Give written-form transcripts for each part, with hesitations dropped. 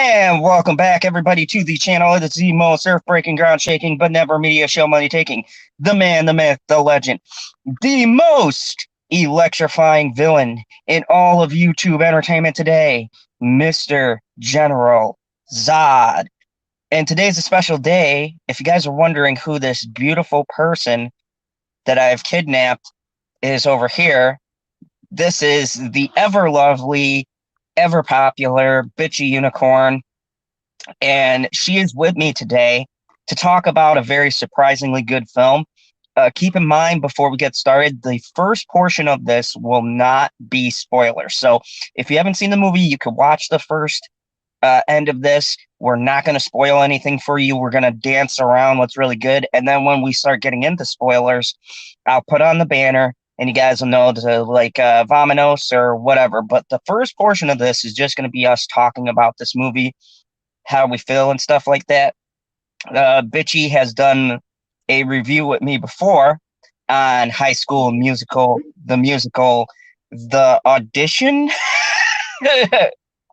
And welcome back, everybody, to the channel. It's the most earth-breaking, ground-shaking, but never media show money-taking. The man, the myth, the legend. The most electrifying villain in all of YouTube entertainment today, Mr. General Zod. And today's a special day. If you guys are wondering who this beautiful person that I've kidnapped is over here, this is the ever-lovely, ever-popular bitchy unicorn, and she is with me today to talk about a very surprisingly good film. Keep in mind, before we get started, the first portion of this will not be spoilers. So if you haven't seen the movie, you can watch the first end of this. We're not going to spoil anything for you. We're going to dance around what's really good. And then when we start getting into spoilers, I'll put on the banner and you guys will know to Vamanos or whatever. But the first portion of this is just going to be us talking about this movie, how we feel and stuff like that. Bitchy has done a review with me before on High School Musical, The Audition.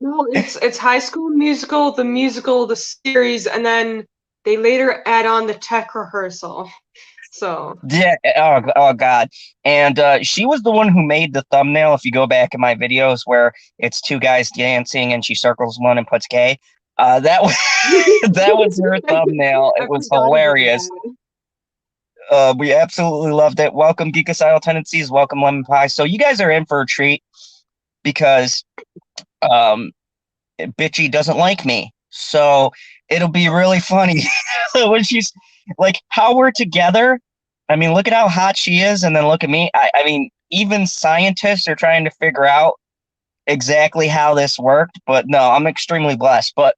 No, it's High School Musical, the series, and then they later add on the tech rehearsal. So Yeah, oh God. And she was the one who made the thumbnail. If you go back in my videos where it's two guys dancing and she circles one and puts gay, that was that was her thumbnail. I It was forgot about hilarious. that. We absolutely loved it. Welcome, Geekocidal Tendencies. Welcome, Lemon Pie. So you guys are in for a treat because um, Bitchy doesn't like me. So it'll be really funny when she's like, how we're together. I mean, look at how hot she is, and then look at me. I mean, even scientists are trying to figure out exactly how this worked. But no, I'm extremely blessed. But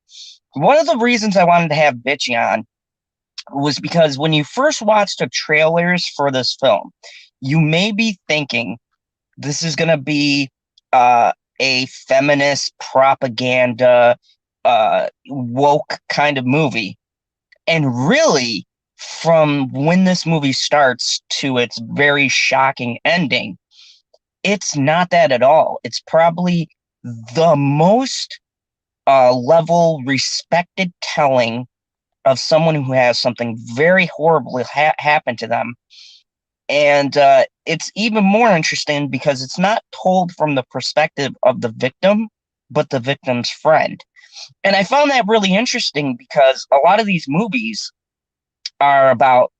one of the reasons I wanted to have Bitchy on was because when you first watch the trailers for this film, you may be thinking this is going to be a feminist propaganda, woke kind of movie. And really, from when this movie starts to its very shocking ending, it's not that at all. It's probably the most level respected telling of someone who has something very horrible happen to them. And it's even more interesting because it's not told from the perspective of the victim, but the victim's friend. And I found that really interesting because a lot of these movies are about,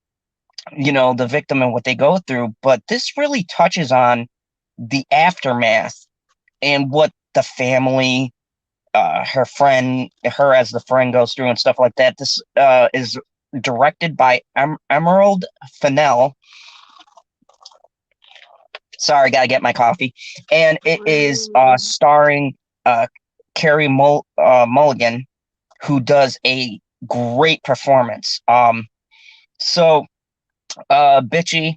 the victim and what they go through, but this really touches on the aftermath and what the family, her as the friend goes through and stuff like that. This is directed by Emerald Fennell. Sorry, gotta get my coffee. And it is starring Carey Mulligan, who does a great performance. So, Bitchy,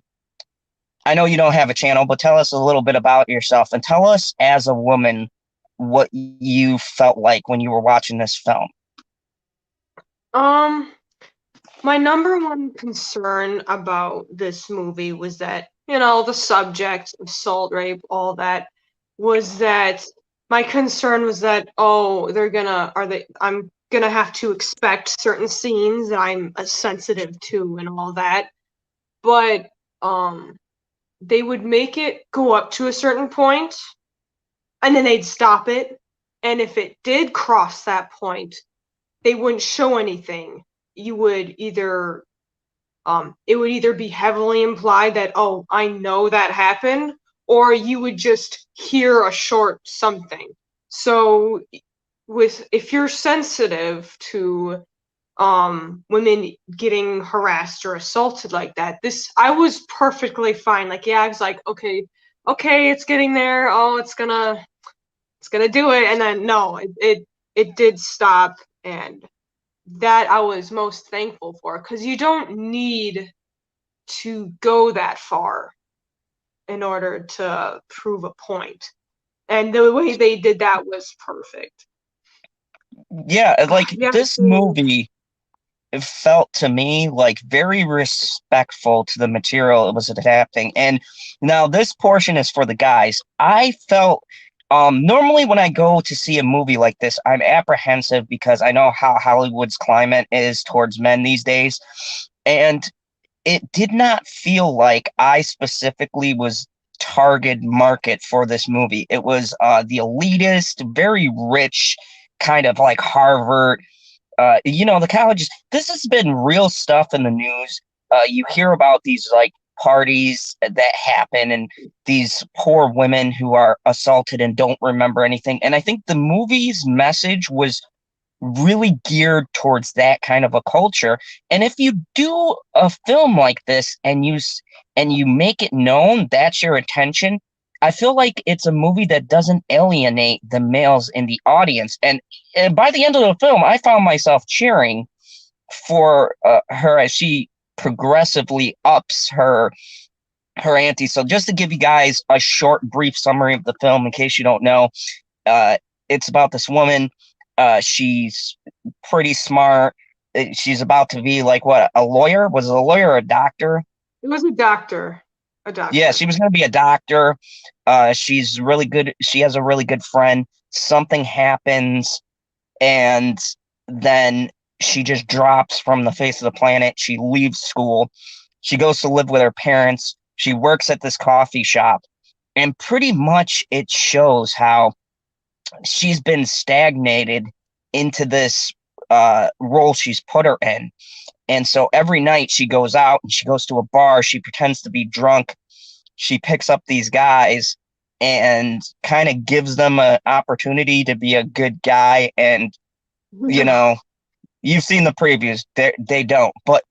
I know you don't have a channel, but tell us a little bit about yourself and tell us as a woman what you felt like when you were watching this film. My number one concern about this movie was that, the subject, assault, rape, all that, was that my concern was that, I'm gonna have to expect certain scenes that I'm sensitive to and all that. But they would make it go up to a certain point and then they'd stop it. And if it did cross that point, they wouldn't show anything. You would either it would either be heavily implied that, oh, I know that happened, or you would just hear a short something. So if you're sensitive to women getting harassed or assaulted like that, I was perfectly fine. Like, yeah, I was like, okay, it's getting there. Oh, it's gonna do it. And then no, it did stop, and that I was most thankful for, because you don't need to go that far in order to prove a point. And the way they did that was perfect. Yeah, like Yeah, this movie, it felt to me like very respectful to the material it was adapting. And now this portion is for the guys. I felt Normally when I go to see a movie like this, I'm apprehensive because I know how Hollywood's climate is towards men these days. And it did not feel like I specifically was target market for this movie. It was the elitist, very rich, kind of like Harvard, the colleges. This has been real stuff in the news. You hear about these like parties that happen and these poor women who are assaulted and don't remember anything. And I think the movie's message was really geared towards that kind of a culture. And if you do a film like this and you make it known that's your intention, I feel like it's a movie that doesn't alienate the males in the audience. And by the end of the film, I found myself cheering for her as she progressively ups her ante. So just to give you guys a short, brief summary of the film, in case you don't know, uh, it's about this woman. She's pretty smart. She's about to be like what, a lawyer? Was it a lawyer or a doctor? It was a doctor. A Yeah, doctor. she was going to be a doctor. She's really good. She has a really good friend. Something happens, and then she just drops from the face of the planet. She leaves school. She goes to live with her parents. She works at this coffee shop, and pretty much it shows how she's been stagnated into this role she's put her in. And so every night she goes out and she goes to a bar, she pretends to be drunk, she picks up these guys and kind of gives them an opportunity to be a good guy. And, you know, you've seen the previews, they don't. But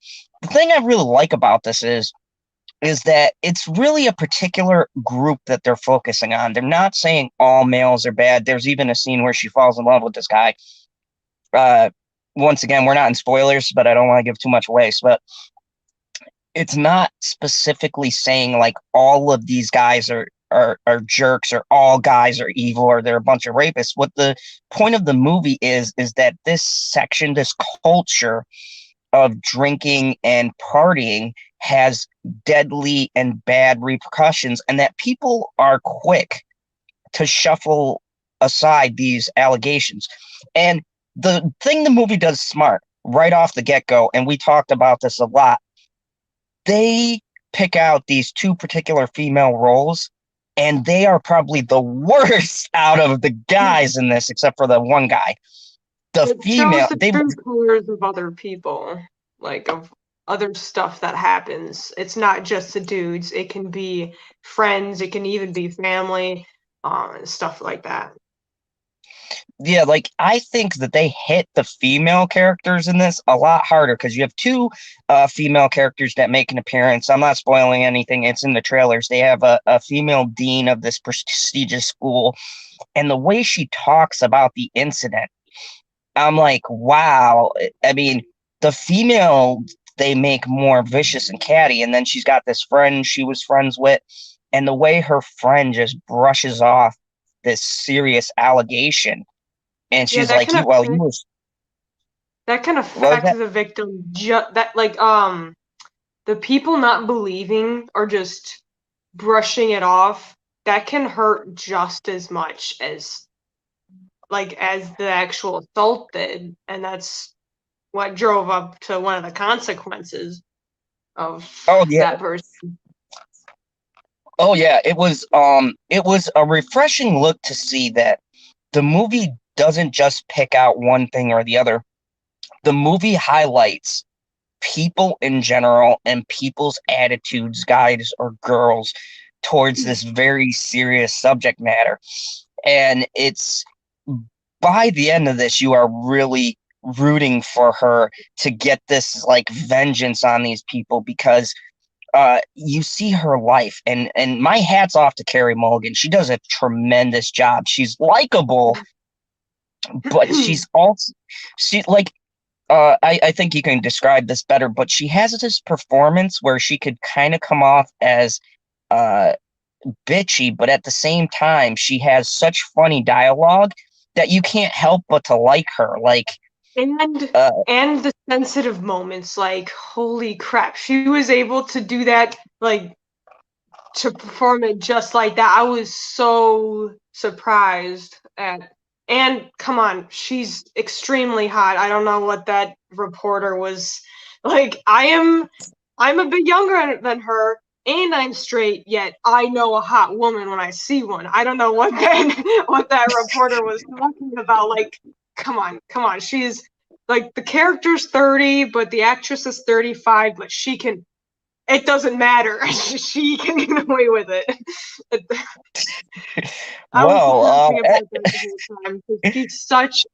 the thing I really like about this is that it's really a particular group that they're focusing on. They're not saying all males are bad. There's even a scene where she falls in love with this guy. Uh, Once again, we're not in spoilers, but I don't want to give too much away. But it's not specifically saying like all of these guys are jerks or all guys are evil or they're a bunch of rapists. What the point of the movie is that this section, this culture of drinking and partying has deadly and bad repercussions, and that people are quick to shuffle aside these allegations. And the thing the movie does smart right off the get go, and we talked about this a lot, they pick out these two particular female roles, and they are probably the worst out of the guys in this, except for the one guy. The It shows female, the they true colors of other people, like of other stuff that happens. It's not just the dudes. It can be friends. It can even be family, and stuff like that. yeah, like I think that they hit the female characters in this a lot harder because you have two female characters that make an appearance. I'm not spoiling anything, it's in the trailers. They have a female dean of this prestigious school, and the way she talks about the incident, I'm like, wow. I mean, the female they make more vicious and catty, and then she's got this friend she was friends with, and the way her friend just brushes off this serious allegation, and Yeah, she's like, "You, well, you was that can what was affect that? the victim. That like the people not believing or just brushing it off. That can hurt just as much as as the actual assault did, and that's what drove up to one of the consequences of Oh yeah, that person. oh yeah." It was a refreshing look to see that the movie doesn't just pick out one thing or the other. The movie highlights people in general and people's attitudes, guys or girls, towards this very serious subject matter. And it's by the end of this, you are really rooting for her to get this like vengeance on these people because you see her life, and my hat's off to Carrie Mulligan. She does a tremendous job. She's likable, but she's also she like I think you can describe this better, but she has this performance where she could kind of come off as uh, bitchy, but at the same time, she has such funny dialogue that you can't help but to like her. and Uh, and the sensitive moments, like holy crap, she was able to do that, like to perform it just like that. I was so surprised at. And come on, she's extremely hot. I don't know what that reporter was like. I'm a bit younger than her, and I'm straight, yet I know a hot woman when I see one. I don't know what that what that reporter was talking about. Like, come on. She's like the character's 30, but the actress is 35, but she can it doesn't matter. She can get away with it. I was Well, laughing about that the whole time because she's such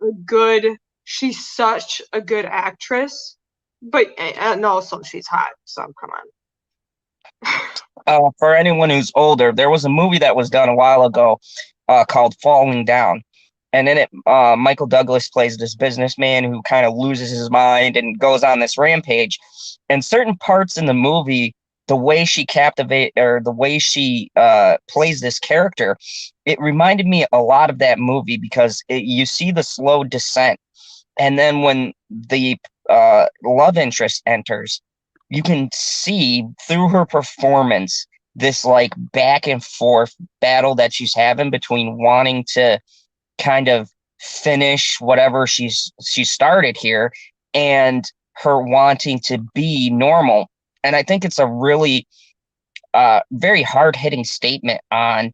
a good actress, but and also she's hot. So come on. for anyone who's older, there was a movie that was done a while ago called Falling Down. And in it, Michael Douglas plays this businessman who kind of loses his mind and goes on this rampage. And certain parts in the movie, the way she the way she plays this character, it reminded me a lot of that movie because you see the slow descent. And then when the love interest enters, you can see through her performance this like back and forth battle that she's having between wanting to kind of finish whatever she started here and her wanting to be normal. And I think it's a really very hard-hitting statement on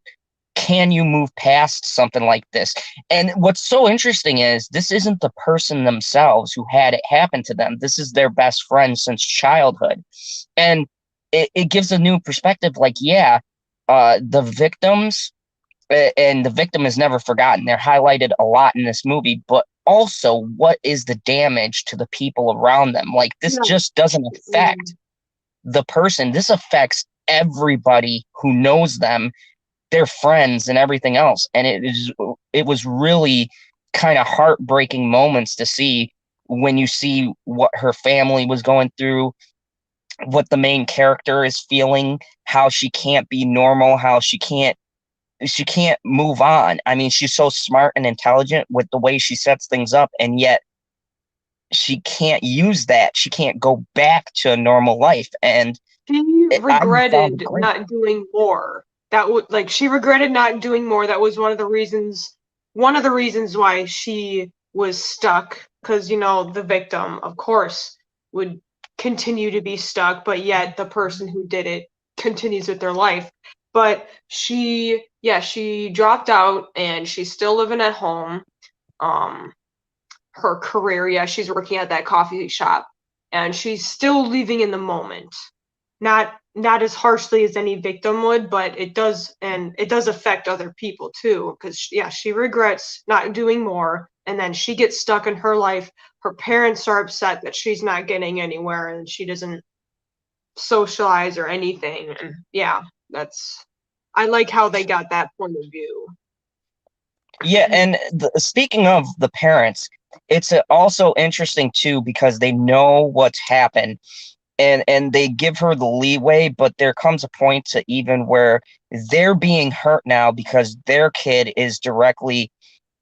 can you move past something like this? And what's so interesting is this isn't the person themselves who had it happen to them. This is their best friend since childhood. And it gives a new perspective. Like, yeah, the victims and the victim is never forgotten. They're highlighted a lot in this movie, but also what is the damage to the people around them? Like, this Yeah. just doesn't affect the person. This affects everybody who knows them, their friends and everything else. And it was really kind of heartbreaking moments to see when you see what her family was going through, what the main character is feeling, how she can't be normal, how she can't move on. I mean, she's so smart and intelligent with the way she sets things up, and yet she can't use that. She can't go back to a normal life. And She I found it regretted great. not doing more. That would like she regretted not doing more. That was one of the reasons why she was stuck because the victim, of course, would continue to be stuck, but yet the person who did it continues with their life. But she dropped out and she's still living at home. Um, her career, yeah, she's working at that coffee shop and she's still living in the moment, not as harshly as any victim would, but it does affect other people too because yeah, she regrets not doing more and then she gets stuck in her life. Her parents are upset that she's not getting anywhere and she doesn't socialize or anything. And yeah, that's I like how they got that point of view. Yeah, and speaking of the parents, it's also interesting too because they know what's happened, and they give her the leeway, but there comes a point to even where they're being hurt now because their kid is directly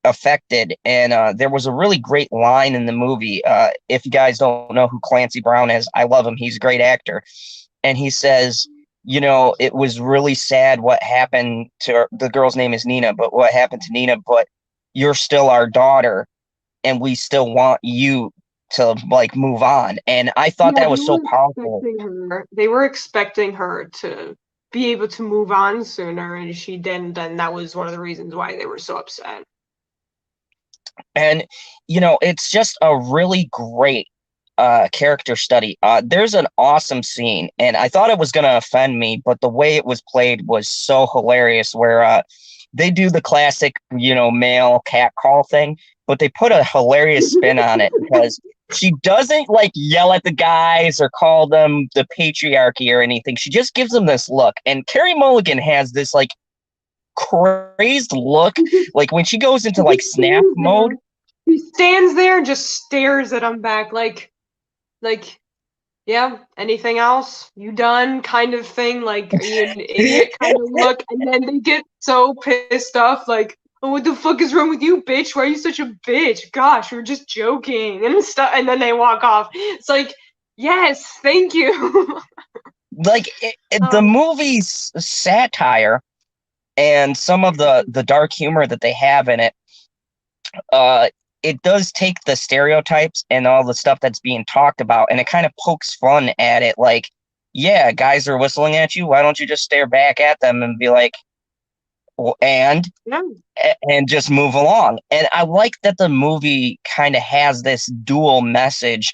affected. And there was a really great line in the movie. If you guys don't know who Clancy Brown is, I love him. He's a great actor. And he says, it was really sad what happened to her. The girl's name is Nina, but what happened to Nina, but you're still our daughter and we still want you to like move on. And I thought Yeah, that was so powerful. they were expecting her to be able to move on sooner, and she didn't, and that was one of the reasons why they were so upset. And it's just a really great character study. There's an awesome scene, and I thought it was going to offend me, but the way it was played was so hilarious. Where they do the classic, male cat call thing, but they put a hilarious spin on it because she doesn't like yell at the guys or call them the patriarchy or anything. She just gives them this look, and Carrie Mulligan has this like crazed look, like when she goes into like snap mode. He stands there and just stares at him back like yeah, anything else? You done kind of thing, like are you an idiot kind of look, and then they get so pissed off, like, oh, what the fuck is wrong with you, bitch? Why are you such a bitch? Gosh, we were just joking and stuff, and then they walk off. It's like, yes, thank you. Like the um, movie's satire and some of the dark humor that they have in it, uh, it does take the stereotypes and all the stuff that's being talked about, and it kind of pokes fun at it. Like, yeah, guys are whistling at you. Why don't you just stare back at them and be like, well, Yeah. and just move along? And I like that the movie kind of has this dual message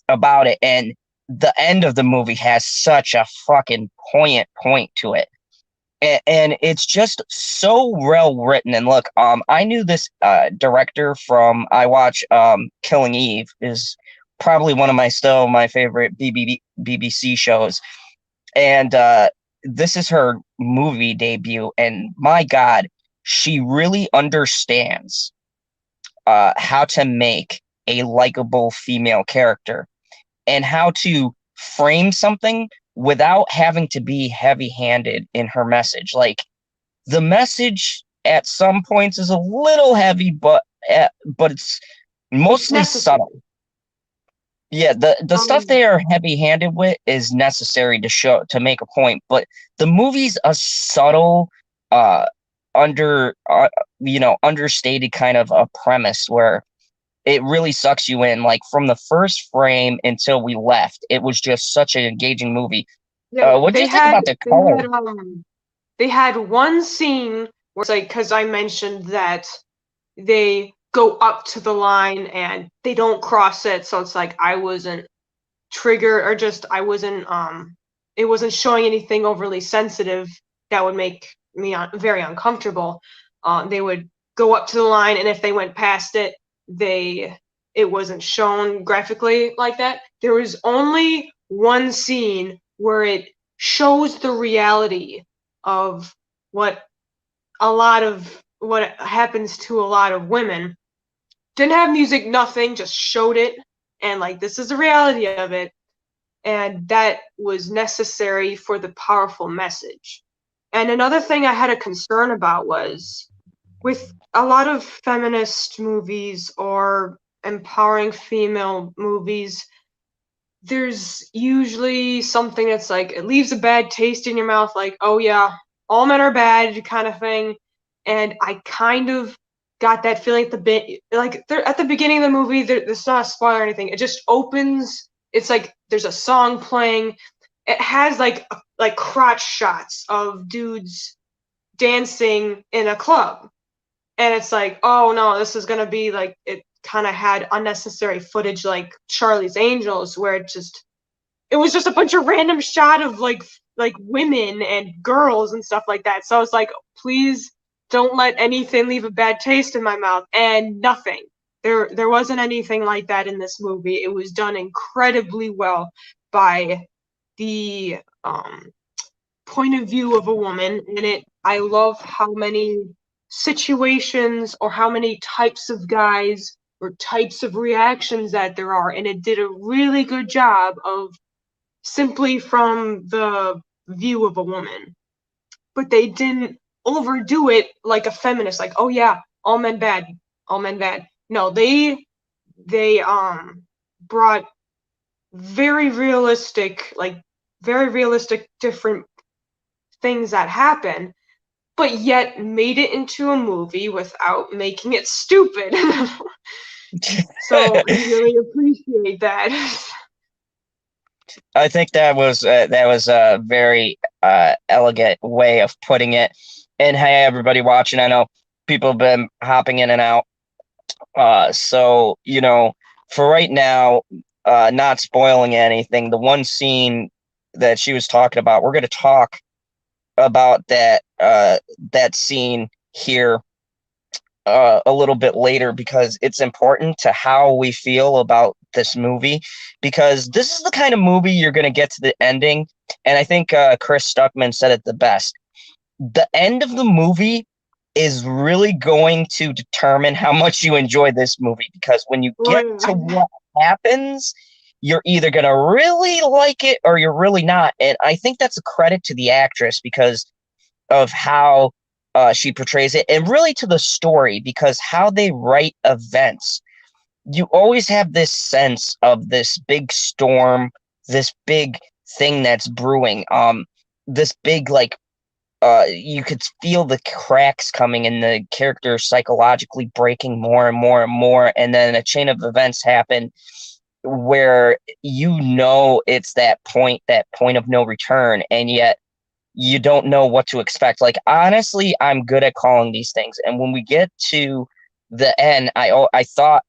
about it, and the end of the movie has such a fucking poignant point to it, and it's just so well written. And look, I knew this director from, I watch Killing Eve, is probably one of my favorite BBC shows, and this is her movie debut, and my God, she really understands how to make a likable female character and how to frame something without having to be heavy-handed in her message. Like, the message at some points is a little heavy, but it's It's mostly necessary. subtle. Yeah, the stuff Um, they are heavy-handed with is necessary to make a point, but the movie's a subtle, uh, under understated kind of a premise where it really sucks you in. Like, from the first frame until we left, it was just such an engaging movie. yeah, What'd you think about the color? they had one scene where it's like, because I mentioned that they go up to the line and they don't cross it, so it's like I wasn't triggered, or just I wasn't it wasn't showing anything overly sensitive that would make me very uncomfortable. They would go up to the line, and if they went past it, they it wasn't shown graphically like that. There was only one scene where it shows the reality of what what happens to a lot of women. Didn't have music, nothing, just showed it, and like, this is the reality of it, and that was necessary for the powerful message. And another thing I had a concern about was, with a lot of feminist movies or empowering female movies, there's usually something that's like, it leaves a bad taste in your mouth, like, oh yeah, all men are bad kind of thing. And I kind of got that feeling at the like, at the beginning of the movie, there's not a spoiler or anything. It just opens. It's like there's a song playing. It has like crotch shots of dudes dancing in a club, and it's like, oh no, this is gonna be like, it kind of had unnecessary footage like Charlie's Angels, where it was just a bunch of random shot of like women and girls and stuff like that. So I was like, please don't let anything leave a bad taste in my mouth. And nothing. There wasn't anything like that in this movie. It was done incredibly well by the point of view of a woman, and I love how many situations or how many types of guys or types of reactions that there are, and it did a really good job of simply from the view of a woman. But they didn't overdo it like a feminist, like, oh yeah, all men bad, all men bad. No, they brought very realistic, like very realistic different things that happen, but yet made it into a movie without making it stupid. So I really appreciate that. I think that was a very elegant way of putting it. And hey, everybody watching, I know people have been hopping in and out. So, for right now, not spoiling anything, the one scene that she was talking about, we're going to talk about that scene here a little bit later, because it's important to how we feel about this movie, because this is the kind of movie you're going to get to the ending. And I think Chris Stuckman said it the best. The end of the movie is really going to determine how much you enjoy this movie, because when you get to what happens, you're either going to really like it or you're really not. And I think that's a credit to the actress because of how she portrays it, and really to the story, because how they write events, you always have this sense of this big storm, this big thing that's brewing, this big, like, you could feel the cracks coming and the character psychologically breaking more and more and more, and then a chain of events happen where it's that point of no return, and yet you don't know what to expect. Like, honestly, I'm good at calling these things, and when we get to the end, I thought,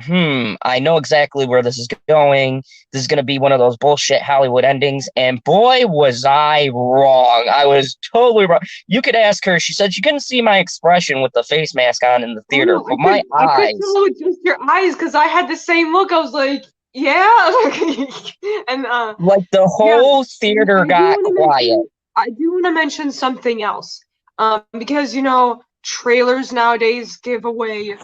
I know exactly where this is going. This is going to be one of those bullshit Hollywood endings. And boy, was I wrong. I was totally wrong. You could ask her. She said she couldn't see my expression with the face mask on in the Oh theater, no, but my I could eyes, tell with just your eyes because I had the same look. I was like, yeah, and like the yeah, whole and theater got quiet. I do want to mention something else. Because you know, trailers nowadays give away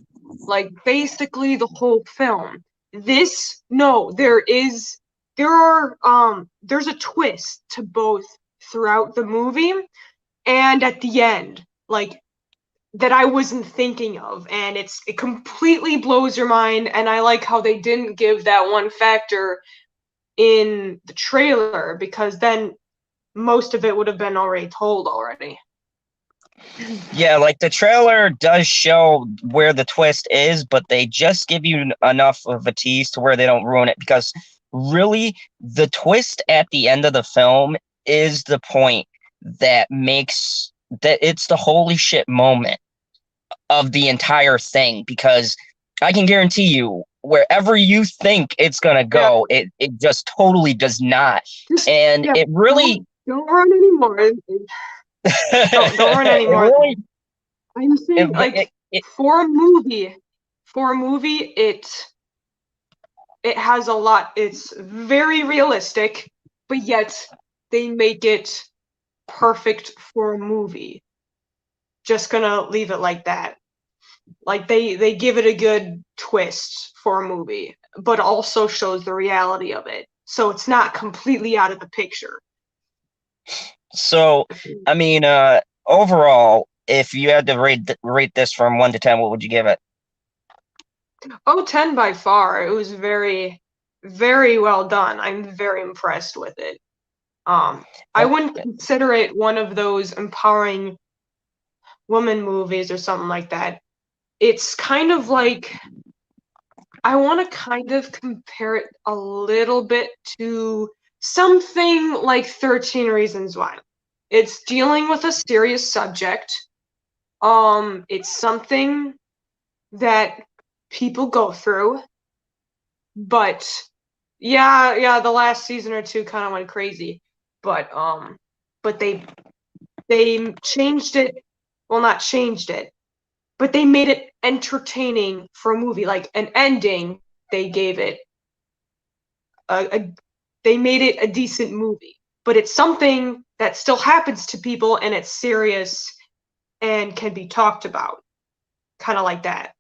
like basically the whole film. This, no, there's a twist to both throughout the movie and at the end. Like that I wasn't thinking of, and it completely blows your mind. And I like how they didn't give that one factor in the trailer because then most of it would have been already told already. Yeah, like the trailer does show where the twist is, but they just give you enough of a tease to where they don't ruin it, because really the twist at the end of the film is the point that makes that it's the holy shit moment of the entire thing, because I can guarantee you wherever you think it's gonna Yeah, go, it just totally does not. just And yeah, it really don't run anymore. Don't run it anymore. really I'm saying like it for a movie, for a movie, it has a lot. It's very realistic, but yet they make it perfect for a movie. Just gonna leave it like that. Like they give it a good twist for a movie, but also shows the reality of it. So it's not completely out of the picture. So, I mean, overall, if you had to rate this from 1 to 10, what would you give it? Oh, 10 by far. It was very, very well done. I'm very impressed with it. Um, I wouldn't consider it one of those empowering woman movies or something like that. It's kind of like I want to kind of compare it a little bit to something like 13 Reasons Why. It's dealing with a serious subject. It's something that people go through, but yeah, the last season or two kind of went crazy. But they changed it, well, not changed it, but they made it entertaining for a movie. Like an ending, they gave it a they made it a decent movie. But it's something that still happens to people and it's serious and can be talked about. Kind of like that.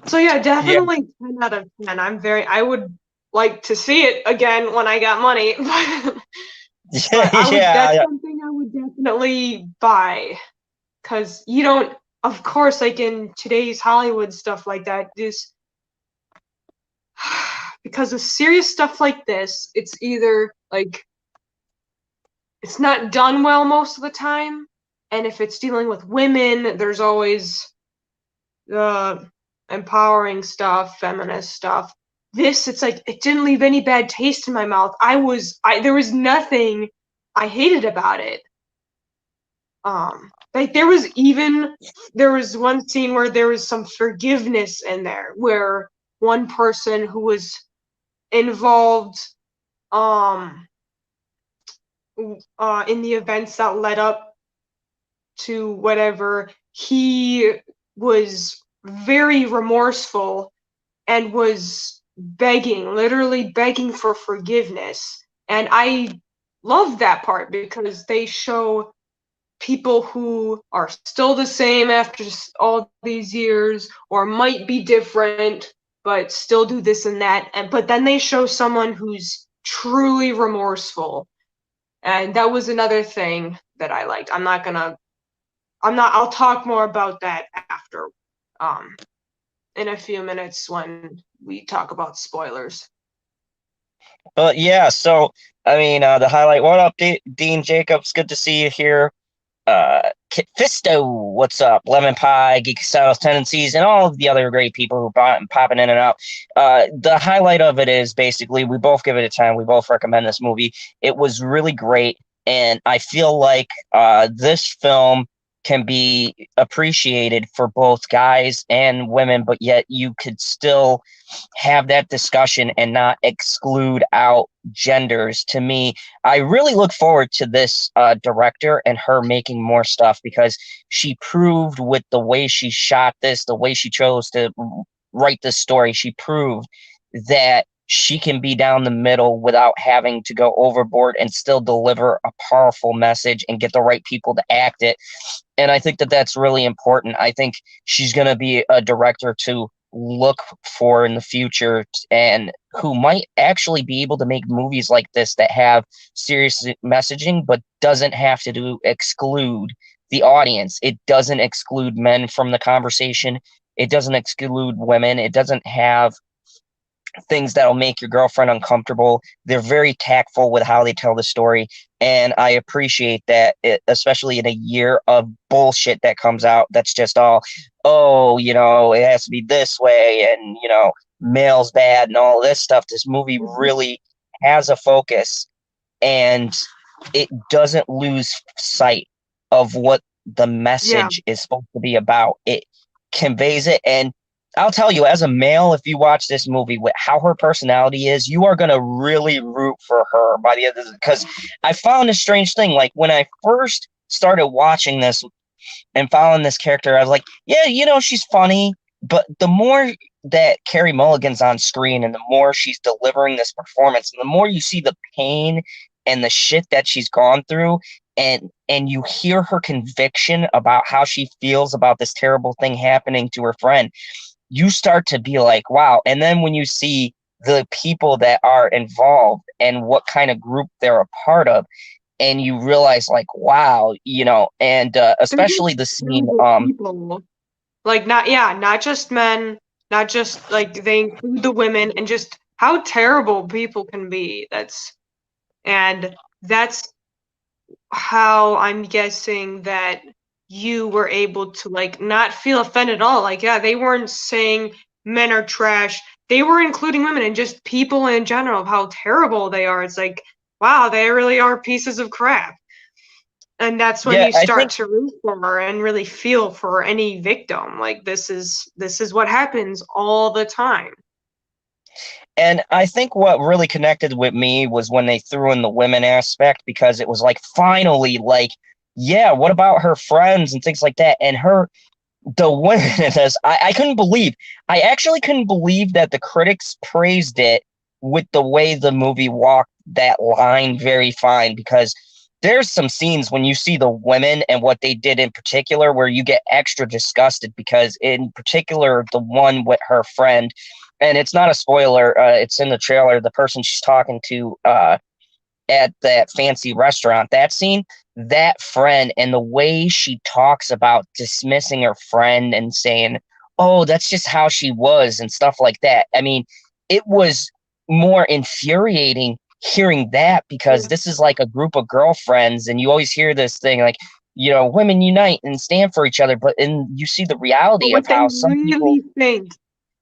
So yeah, Yeah, definitely 10 out of 10. I would like to see it again when I got money. But that's yeah, something I would definitely buy. Cause you don't, of course, like in today's Hollywood stuff like that, this because of serious stuff like this, it's either like it's not done well most of the time, and if it's dealing with women, there's always the empowering stuff, feminist stuff. This, it's like it didn't leave any bad taste in my mouth. There was nothing I hated about it. Like there was one scene where there was some forgiveness in there, where one person who was involved, um, in the events that led up to whatever, he was very remorseful and was begging, literally begging for forgiveness. And I love that part because they show people who are still the same after all these years or might be different but still do this and that, and but then they show someone who's truly remorseful, and that was another thing that I liked. I'll talk more about that after, um in a few minutes when we talk about spoilers. but yeah. So, I mean, the highlight. What up, Dean Jacobs? Good to see you here. Fisto, what's up? Lemon Pie, Geek Styles Tendencies, and all of the other great people who popping in and out. The highlight of it is basically we both give it a 10. We both recommend this movie. It was really great, and I feel like this film can be appreciated for both guys and women, but yet you could still have that discussion and not exclude out genders. To me, I really look forward to this director and her making more stuff because she proved with the way she shot this, the way she chose to write this story, she proved that she can be down the middle without having to go overboard and still deliver a powerful message and get the right people to act it. And I think that that's really important. I think she's going to be a director to look for in the future and who might actually be able to make movies like this that have serious messaging but doesn't have to exclude the audience. It doesn't exclude men from the conversation. It doesn't exclude women. It doesn't have things that'll make your girlfriend uncomfortable. They're very tactful with how they tell the story. And I appreciate that, especially in a year of bullshit that comes out that's just all, oh, it has to be this way and, male's bad and all this stuff. This movie really has a focus and it doesn't lose sight of what the Yeah. message is supposed to be about. It conveys it. And I'll tell you, as a male, if you watch this movie with how her personality is, you are going to really root for her by the end of it. Because I found a strange thing. Like when I first started watching this and following this character, I was like, yeah, she's funny. But the more that Carey Mulligan's on screen and the more she's delivering this performance, and the more you see the pain and the shit that she's gone through, and you hear her conviction about how she feels about this terrible thing happening to her friend, you start to be like, wow. And then when you see the people that are involved and what kind of group they're a part of, and you realize like, wow, and They're just especially the scene, terrible people. Like not just men, not just like they include the women and just how terrible people can be. That's how I'm guessing that you were able to like not feel offended at all. Like, yeah, they weren't saying men are trash. They were including women and just people in general of how terrible they are. It's like, wow, they really are pieces of crap. And that's when yeah, you I start think. to root for her and really feel for any victim. Like this is what happens all the time. And I think what really connected with me was when they threw in the women aspect because it was like finally like, yeah, what about her friends and things like that? And the women in this, I couldn't believe. I actually couldn't believe that the critics praised it with the way the movie walked that line very fine because there's some scenes when you see the women and what they did in particular where you get extra disgusted because in particular the one with her friend, and it's not a spoiler, it's in the trailer, the person she's talking to at that fancy restaurant, that scene, that friend and the way she talks about dismissing her friend and saying, oh, that's just how she was and stuff like that. I mean, it was more infuriating hearing that because Yeah. this is like a group of girlfriends and you always hear this thing like, women unite and stand for each other, but and you see the But reality of what they how some people, really think,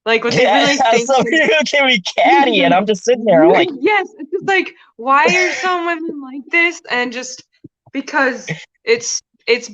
like what they yeah, really think some is people can be catty and like I'm just sitting there, I'm like, yes, it's just like why are some women like this? And just because it's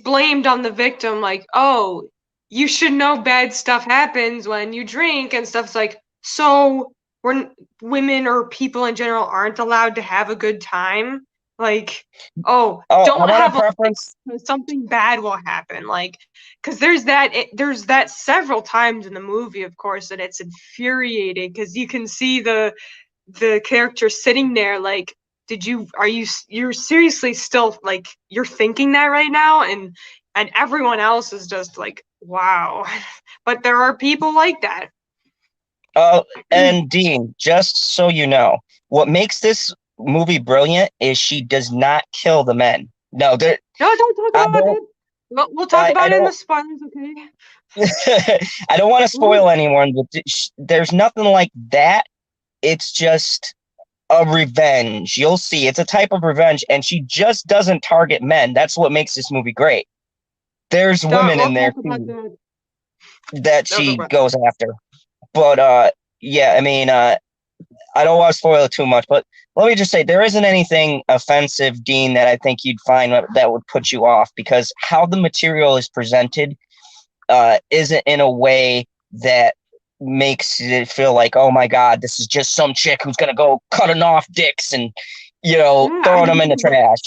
blamed on the victim, like, oh, you should know bad stuff happens when you drink and stuff. It's like, so when women or people in general aren't allowed to have a good time, like, oh, oh, I don't want a have a preference. something bad will happen, like, because there's that several times in the movie, of course, and it's infuriating because you can see the character sitting there like, you're seriously still like you're thinking that right now, and everyone else is just like, wow. But there are people like that. Oh, No, and Dean, just so you know, what makes this movie brilliant is she does not kill the men. No, don't talk I about don't, it. We'll talk I about it in the don't, spoilers, okay? I don't want to Ooh, spoil anyone, but there's nothing like that. It's just a revenge. You'll see. It's a type of revenge, and she just doesn't target men. That's what makes this movie great. There's women We'll in there talk about too that. that We'll talk she about goes after. But yeah, I mean, I don't want to spoil it too much, but let me just say there isn't anything offensive, Dean, that I think you'd find that would put you off, because how the material is presented isn't in a way that makes it feel like, oh my God, this is just some chick who's gonna go cutting off dicks and Yeah. throwing them in the trash.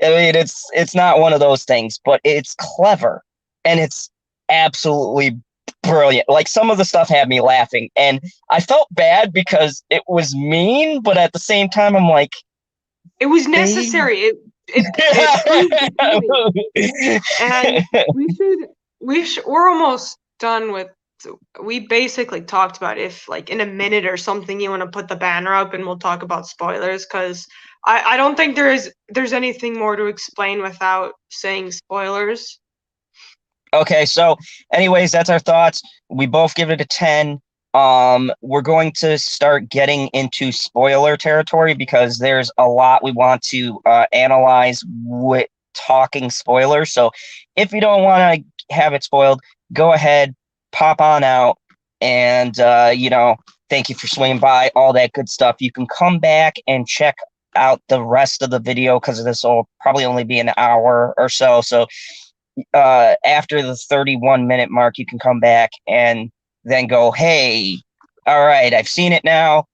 I mean, it's not one of those things, but it's clever and it's absolutely brilliant. Like, some of the stuff had me laughing, and I felt bad because it was mean, but at the same time, I'm like, It was they. necessary. It proved the point. And we're almost done with. We basically talked about, if like in a minute or something you want to put the banner up and we'll talk about spoilers, because I don't think there's anything more to explain without saying spoilers. Okay, so anyways, that's our thoughts. We both give it a 10. We're going to start getting into spoiler territory because there's a lot we want to analyze with talking spoilers. So if you don't want to have it spoiled, go ahead, pop on out, and thank you for swinging by, all that good stuff. You can come back and check out the rest of the video because this will probably only be an hour or so. So after the 31-minute mark, you can come back and then go, hey, all right, I've seen it now.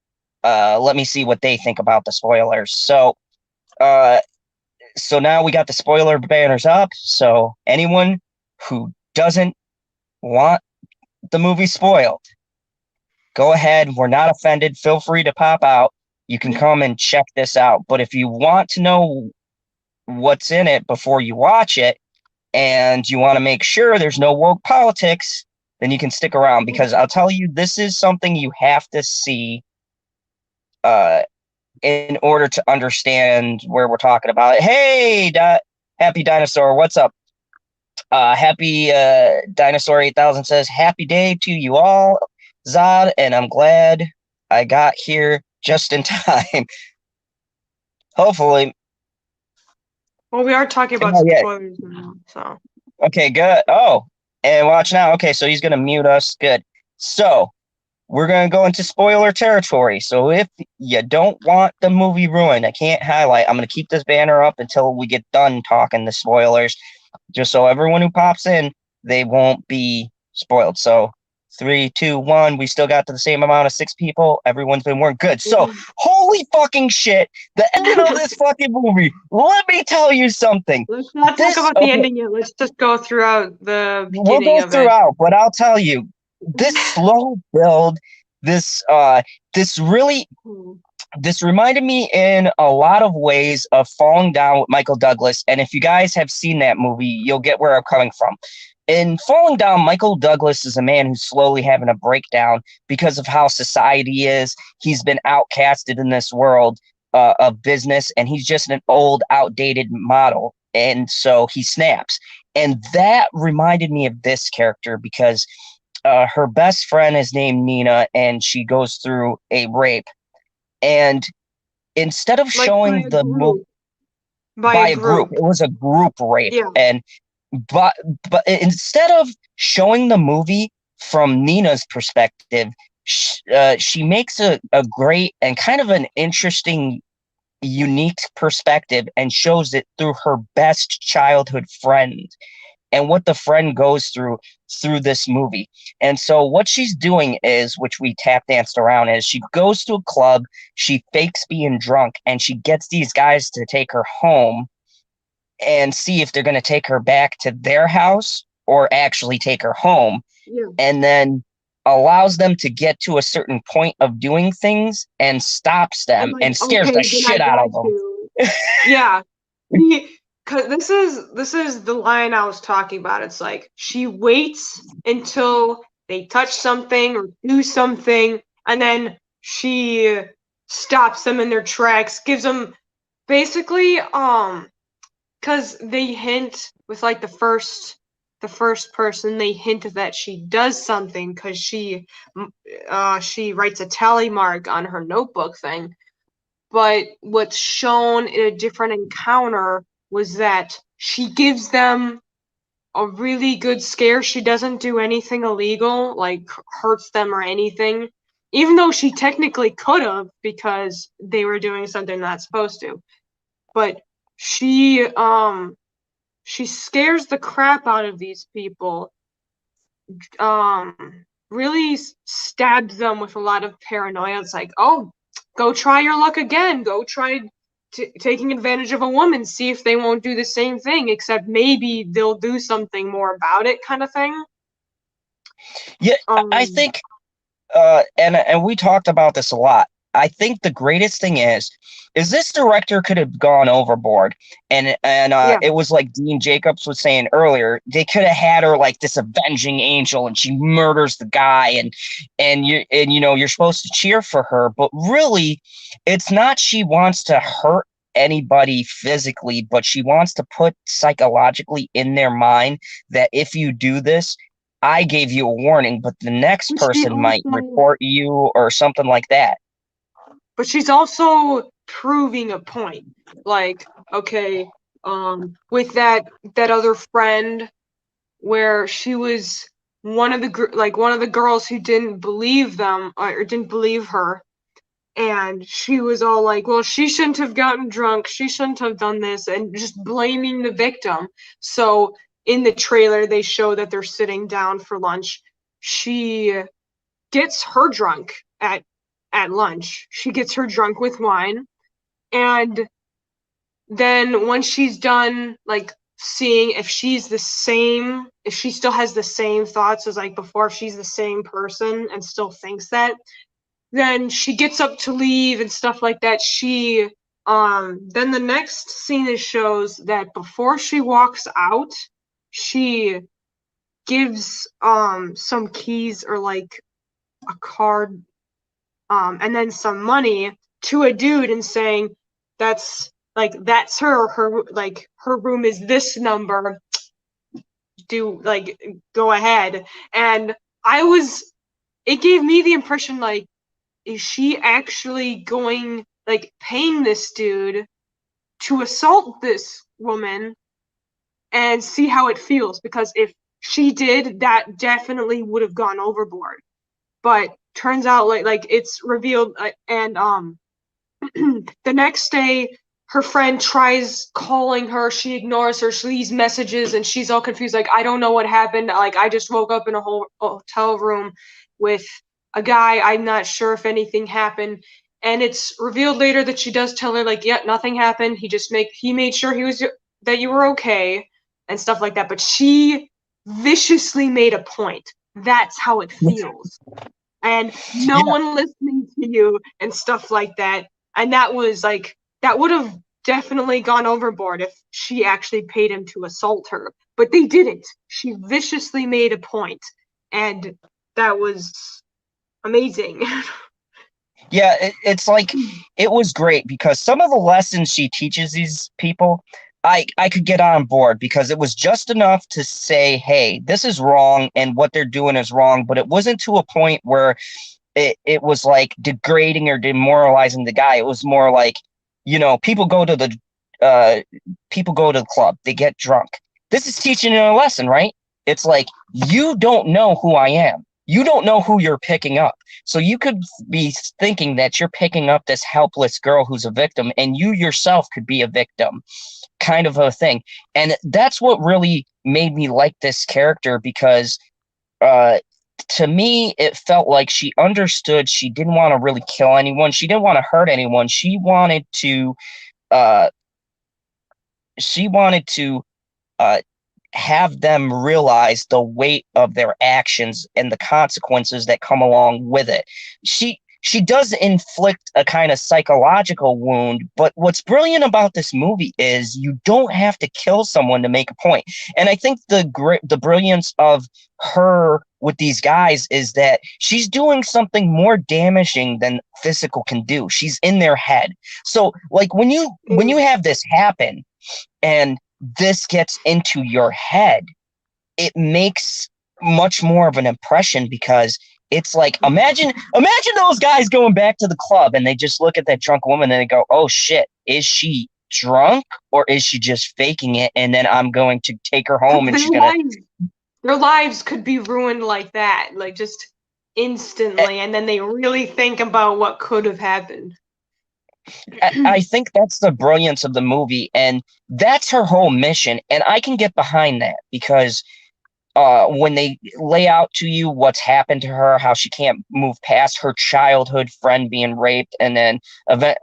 Let me see what they think about the spoilers. Uh, so now we got the spoiler banners up. So anyone who doesn't want the movie spoiled, go ahead. We're not offended. Feel free to pop out. You can come and check this out. But if you want to know what's in it before you watch it, and you want to make sure there's no woke politics, then you can stick around, because I'll tell you, this is something you have to see uh, in order to understand where we're talking about it. Hey, Happy Dinosaur, what's up? Happy Dinosaur 8000 says, happy day to you all, Zod, and I'm glad I got here just in time. Hopefully. Well, we are talking about Oh, yeah. spoilers now, so. Okay, good. Oh, and watch now. Okay, so he's going to mute us. Good. So we're going to go into spoiler territory. So if you don't want the movie ruined, I can't highlight. I'm going to keep this banner up until we get done talking the spoilers, just so everyone who pops in, they won't be spoiled. So 3, 2, 1. We still got to the same amount of 6 people. Everyone's been warned. Good. So holy fucking shit. The ending of this fucking movie. Let me tell you something. Let's not talk about the ending yet. Let's just go throughout the We'll beginning go of it. throughout, but I'll tell you, this slow build, this this really this reminded me in a lot of ways of Falling Down with Michael Douglas. And if you guys have seen that movie, you'll get where I'm coming from. In Falling Down, Michael Douglas is a man who's slowly having a breakdown because of how society is. He's been outcasted in this world of business, and he's just an old, outdated model. And so he snaps. And that reminded me of this character because her best friend is named Nina, and she goes through a rape. And instead of showing the movie by a group, it was a group rape. Yeah. And but instead of showing the movie from Nina's perspective, she makes a great and kind of an interesting, unique perspective and shows it through her best childhood friend and what the friend goes through this movie. And so what she's doing is, which we tap danced around, is she goes to a club, she fakes being drunk, and she gets these guys to take her home and see if they're going to take her back to their house or actually take her home. Yeah. And then allows them to get to a certain point of doing things and stops them and scares the shit out of them. Yeah. Because this is the line I was talking about. It's like she waits until they touch something or do something, and then she stops them in their tracks, gives them basically because they hint with like the first person, they hint that she does something because she writes a tally mark on her notebook thing. but what's shown in a different encounter was that she gives them a really good scare. She doesn't do anything illegal, like hurts them or anything, even though she technically could have because they were doing something not supposed to. But she she scares the crap out of these people. Really stabs them with a lot of paranoia. It's like, oh, go try your luck again. Go try taking advantage of a woman. See if they won't do the same thing, except maybe they'll do something more about it, kind of thing. Yeah, I Um, think and we talked about this a lot. I think the greatest thing is this director could have gone overboard, and yeah, it was like Dean Jacobs was saying earlier. They could have had her like this avenging angel, and she murders the guy, and you know you're supposed to cheer for her, but really, it's not. She wants to hurt anybody physically, but she wants to put psychologically in their mind that if you do this, I gave you a warning, but the next she person might also, report you or something like that. but she's also proving a point. Like, okay, with that other friend where she was one of the girls who didn't believe them or didn't believe her, and she was all like, well, she shouldn't have gotten drunk, she shouldn't have done this, and just blaming the victim. So in the trailer they show that they're sitting down for lunch. She gets her drunk at lunch. She gets her drunk with wine, and then when she's done, like, seeing if she's the same, if she still has the same thoughts as like before, if she's the same person and still thinks that, then she gets up to leave and stuff like that. She then the next scene is shows that before she walks out, she gives some keys or like a card and then some money to a dude and saying that's her like her room is this number, do like go ahead. And I was it gave me the impression like, is she actually going like paying this dude to assault this woman and see how it feels? Because if she did, that definitely would have gone overboard. But turns out like it's revealed, and the next day her friend tries calling her, she ignores her, she leaves messages, and she's all confused like, I don't know what happened, like I just woke up in a whole hotel room with a guy, I'm not sure if anything happened. And it's revealed later that she does tell her like, yeah, nothing happened, he made sure he was that you were okay and stuff like that. But she viciously made a point. That's how it feels, and no Yeah, one listening to you and stuff like that. And that was like, that would have definitely gone overboard if she actually paid him to assault her. But they didn't. She viciously made a point, and that was amazing. yeah, it's like it was great because some of the lessons she teaches these people, I could get on board because it was just enough to say, hey, this is wrong and what they're doing is wrong, but it wasn't to a point where it was like degrading or demoralizing the guy. It was more like, you know, uh people go to the club, they get drunk. This is teaching them a lesson, right? It's like you don't know who I am. You don't know who you're picking up. So you could be thinking that you're picking up this helpless girl who's a victim, and you yourself could be a victim, kind of a thing. And that's what really made me like this character because uh to me, it felt like she understood she didn't want to really kill anyone. She didn't want to hurt anyone. Uh, she wanted to uh, have them realize the weight of their actions and the consequences that come along with it. She does inflict a kind of psychological wound, but what's brilliant about this movie is you don't have to kill someone to make a point. And I think the brilliance of her with these guys is that she's doing something more damaging than physical can do. She's in their head. So like when you have this happen and this gets into your head, it makes much more of an impression because It's like imagine those guys going back to the club and they just look at that drunk woman and they go, "Oh shit, is she drunk or is she just faking it?" And then I'm going to take her home and Their she's gonna. lives, their lives could be ruined like that, like just instantly, and then they really think about what could have happened. I think that's the brilliance of the movie, and that's her whole mission. And I can get behind that because when they lay out to you what's happened to her, how she can't move past her childhood friend being raped, and then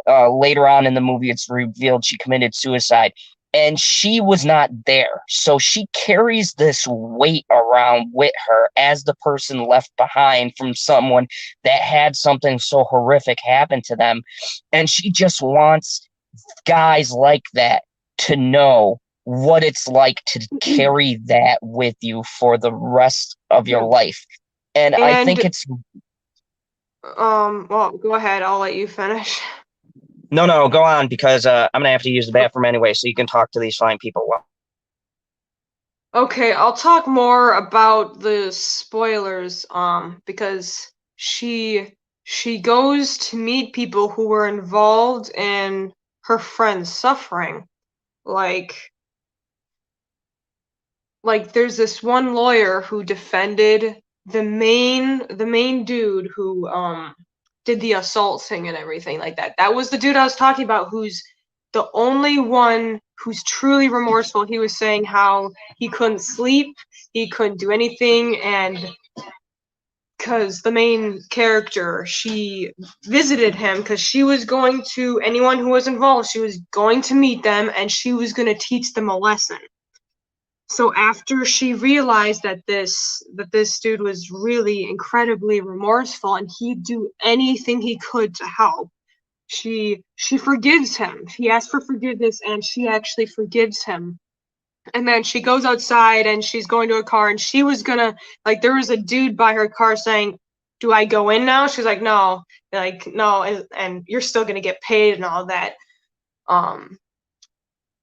later on in the movie, it's revealed she committed suicide, and she was not there. So she carries this weight around with her as the person left behind from someone that had something so horrific happen to them, and she just wants guys like that to know what it's like to carry that with you for the rest of your Yeah. life. And I think And it's well, go ahead, I'll let you finish. no, go on because I'm gonna have to use the bathroom anyway, so you can talk to these fine people. Well, Okay, I'll talk more about the spoilers, because she goes to meet people who were involved in her friend's suffering. Like there's this one lawyer who defended the main dude who did the assault thing and everything like that. That was the dude I was talking about, who's the only one who's truly remorseful. He was saying how he couldn't sleep, he couldn't do anything, and because the main character, she visited him because she was going to, anyone who was involved, she was going to meet them and she was going to teach them a lesson. So after she realized that this dude was really incredibly remorseful and he'd do anything he could to help, she forgives him. She asks for forgiveness and she actually forgives him. And then she goes outside and she's going to a car and she was gonna, like, there was a dude by her car saying, "Do I go in now?" She's like, "No." Like, "No, and you're still gonna get paid and all that." Um,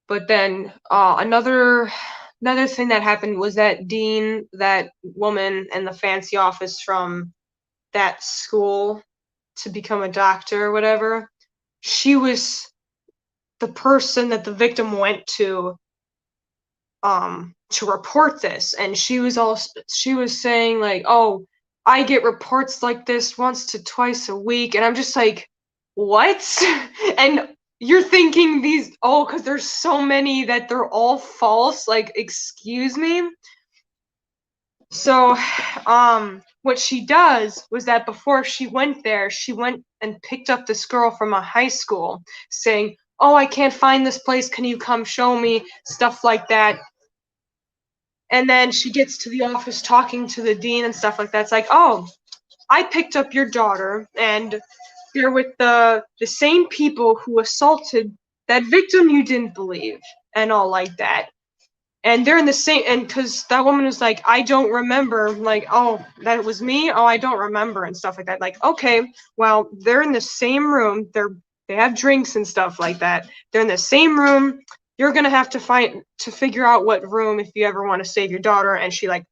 but then another thing that happened was that Dean, that woman in the fancy office from that school to become a doctor or whatever, she was the person that the victim went to report this, and she was saying like, "Oh, I get reports like this once to twice a week," and I'm just like, what? And you're thinking these, oh, because there's so many that they're all false, like, excuse me. So what she does was that before she went there, she went and picked up this girl from a high school saying, "Oh, I can't find this place, can you come show me," stuff like that. And then she gets to the office talking to the dean and stuff like that. It's like, "Oh, I picked up your daughter and they're with the same people who assaulted that victim you didn't believe," and all like that. And they're in the same, and because that woman was like, "I don't remember," like, "Oh, that was me, oh, I don't remember," and stuff like that. Like, okay, well, they're in the same room, they have drinks and stuff like that, they're in the same room, you're gonna have to figure out what room if you ever want to save your daughter. And she, like,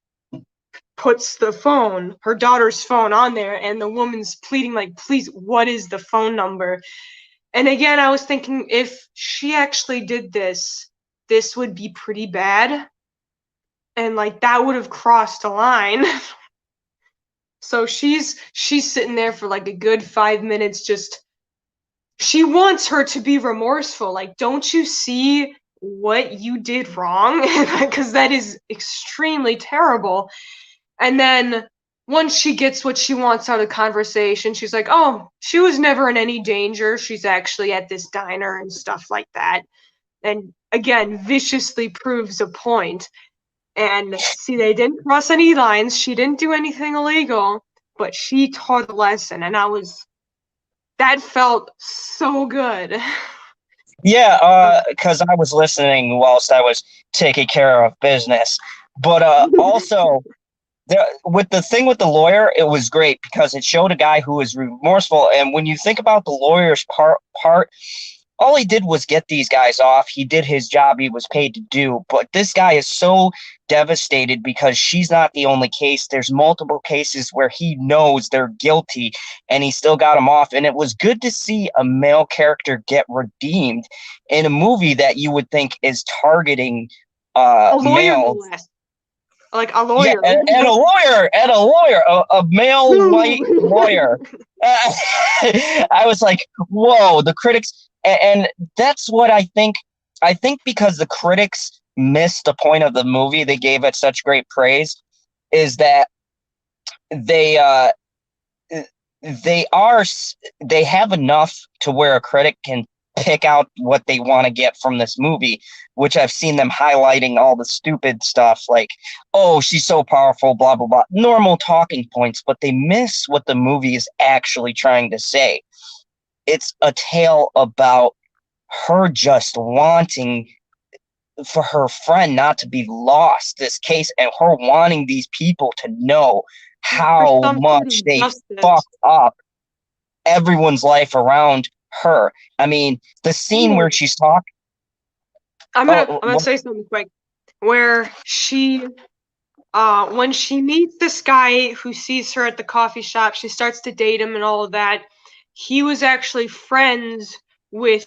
puts her daughter's phone on there, and the woman's pleading like, "Please, what is the phone number?" And again, I was thinking, if she actually did this would be pretty bad, and like that would have crossed a line. So she's sitting there for like a good 5 minutes, just, she wants her to be remorseful, like, don't you see what you did wrong? Because that is extremely terrible. And then once she gets what she wants out of the conversation, she's like, "Oh, she was never in any danger, she's actually at this diner," and stuff like that. And again, viciously proves a point. And see, they didn't cross any lines. She didn't do anything illegal, but she taught a lesson, and that felt so good. yeah, because I was listening whilst I was taking care of business, but also with the thing with the lawyer, it was great because it showed a guy who was remorseful, and when you think about the lawyer's part, all he did was get these guys off. He did his job he was paid to do. But this guy is so devastated because she's not the only case. There's multiple cases where he knows they're guilty and he still got them off. And it was good to see a male character get redeemed in a movie that you would think is targeting A lawyer, no males. less. Like a Yeah, lawyer. and a lawyer, a male white lawyer. I was like, whoa, the critics, and that's what I think. I think because the critics missed the point of the movie, they gave it such great praise, is that they they are they have enough to where a critic can pick out what they want to get from this movie, which I've seen them highlighting all the stupid stuff like, oh, she's so powerful, blah blah blah, normal talking points, but they miss what the movie is actually trying to say. It's a tale about her just wanting for her friend not to be lost this case, and her wanting these people to know For how some sort much of they justice. fucked up everyone's life around her. I mean, the scene where Ooh. she's talking. I'm gonna say something quick. Where she when she meets this guy who sees her at the coffee shop, she starts to date him and all of that. He was actually friends with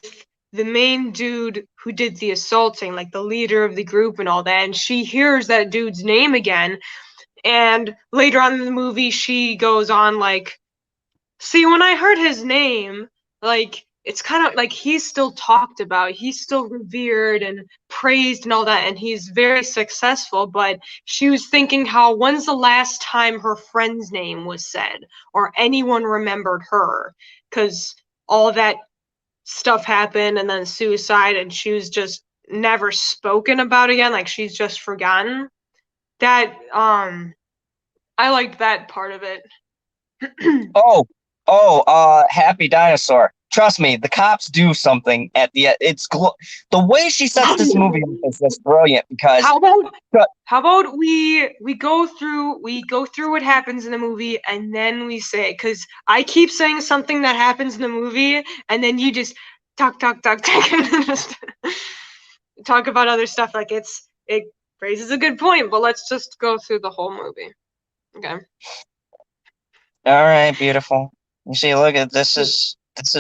the main dude who did the assaulting, like the leader of the group and all that. And she hears that dude's name again. And later on in the movie, she goes on like, see, when I heard his name, like, it's kind of like he's still talked about, he's still revered and praised and all that, and he's very successful. But she was thinking, how when's the last time her friend's name was said or anyone remembered her? Because all that stuff happened and then suicide, and she was just never spoken about again, like she's just forgotten. That, I liked that part of it. Oh, Happy Dinosaur. Trust me, the cops do something at the end. The way she sets this movie up is just brilliant because How about we go through what happens in the movie and then we say, because I keep saying something that happens in the movie and then you just talk and just talk about other stuff, like it raises a good point, but let's just go through the whole movie. Okay. all right, beautiful. You see, look at this is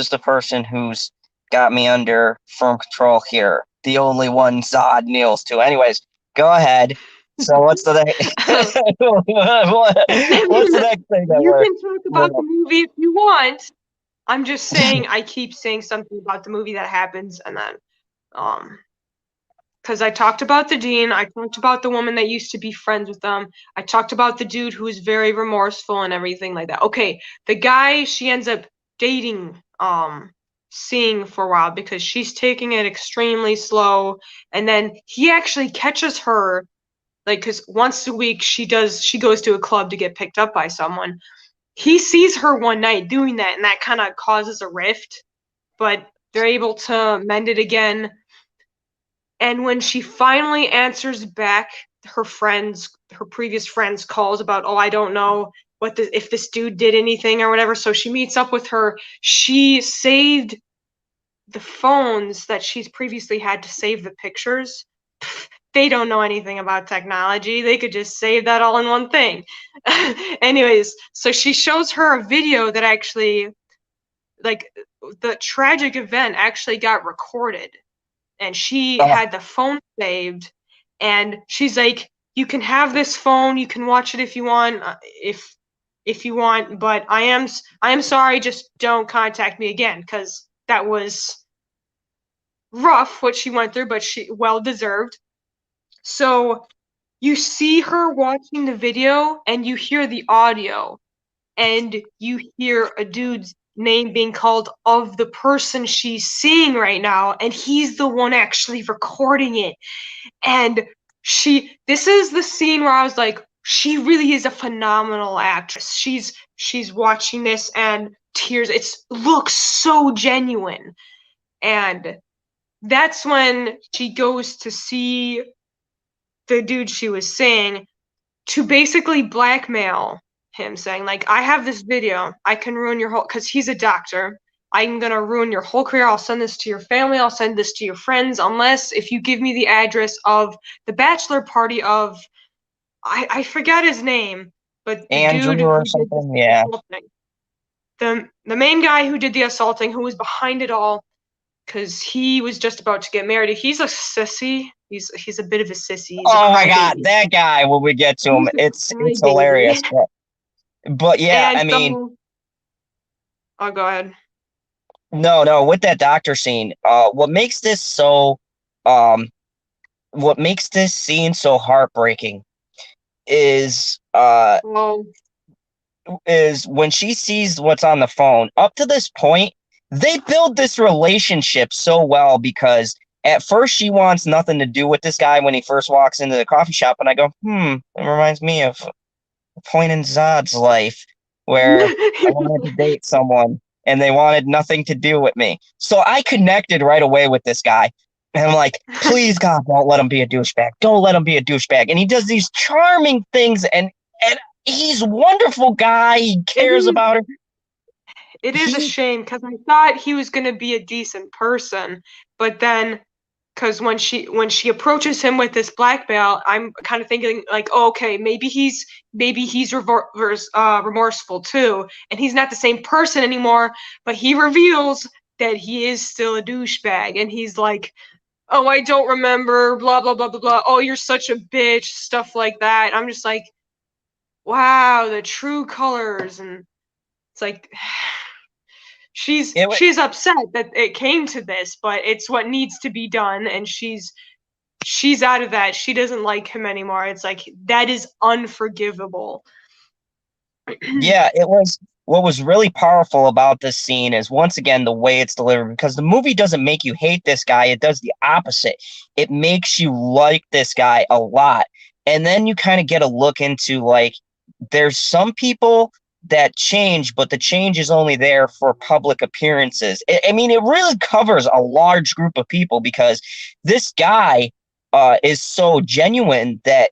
the person who's got me under firm control here. The only one Zod kneels to. Anyways, go ahead. So what's the next? I What's the mean, next thing that you can talk about the we're movie if you want. I'm just saying I keep saying something about the movie that happens and then um because I talked about the dean, I talked about the woman that used to be friends with them, I talked about the dude who is very remorseful and everything like that. Okay, the guy she ends up dating, seeing for a while because she's taking it extremely slow, and then he actually catches her, like, because once a week she goes to a club to get picked up by someone. He sees her one night doing that, and that kind of causes a rift, but they're able to mend it again. And when she finally answers back her previous friends' calls about, oh, I don't know if this dude did anything or whatever, so she meets up with her. She saved the phones that she's previously had to save the pictures. They don't know anything about technology. They could just save that all in one thing. Anyways, so she shows her a video that actually, like, the tragic event actually got recorded, and she uh, had the phone saved, and she's like, you can have this phone, you can watch it if you want, if you want, but I am sorry, just don't contact me again, because that was rough what she went through, but she well deserved. So you see her watching the video and you hear the audio, and you hear a dude's name being called of the person she's seeing right now, and he's the one actually recording it. And this is the scene where I was like, she really is a phenomenal actress. She's watching this and tears, it looks so genuine. And that's when she goes to see the dude she was seeing to basically blackmail him, saying, like, I have this video, I can ruin your whole, because he's a doctor, I'm gonna ruin your whole career. I'll send this to your family. I'll send this to your friends, unless if you give me the address of the bachelor party of I forgot his name, but the Andrew dude or who did the something. Yeah. assaulting, the main guy who did the assaulting, who was behind it all, because he was just about to get married. He's a sissy. He's a bit of a sissy. He's a Oh my God, crybaby. that guy. When we get to him, He's a it's crybaby. hilarious. But yeah, And I mean, so, oh, go ahead. no, with that doctor scene, um, what makes this scene so heartbreaking is Well, is when she sees what's on the phone. Up to this point, they build this relationship so well because at first she wants nothing to do with this guy when he first walks into the coffee shop, and I go, it reminds me of a point in Zod's life where I wanted to date someone and they wanted nothing to do with me. So I connected right away with this guy. And I'm like, please God, don't let him be a douchebag. Don't let him be a douchebag. And he does these charming things, and he's a wonderful guy. He it cares is about her. it is a He shame because I thought he was gonna be a decent person, but then because when she approaches him with this blackmail, I'm kind of thinking like, oh, okay, maybe he's remorseful too, and he's not the same person anymore. But he reveals that he is still a douchebag, and he's like, oh, I don't remember, blah blah blah blah blah. Oh, you're such a bitch, stuff like that. I'm just like, wow, the true colors, and it's like she's it she's upset that it came to this, but it's what needs to be done, and she's out of that. She doesn't like him anymore. It's like that is unforgivable. Yeah, it was what was really powerful about this scene is once again the way it's delivered because the movie doesn't make you hate this guy, it does the opposite. It makes you like this guy a lot. And then you kind of get a look into like there's some people that change, but the change is only there for public appearances. I mean, it really covers a large group of people because this guy is so genuine that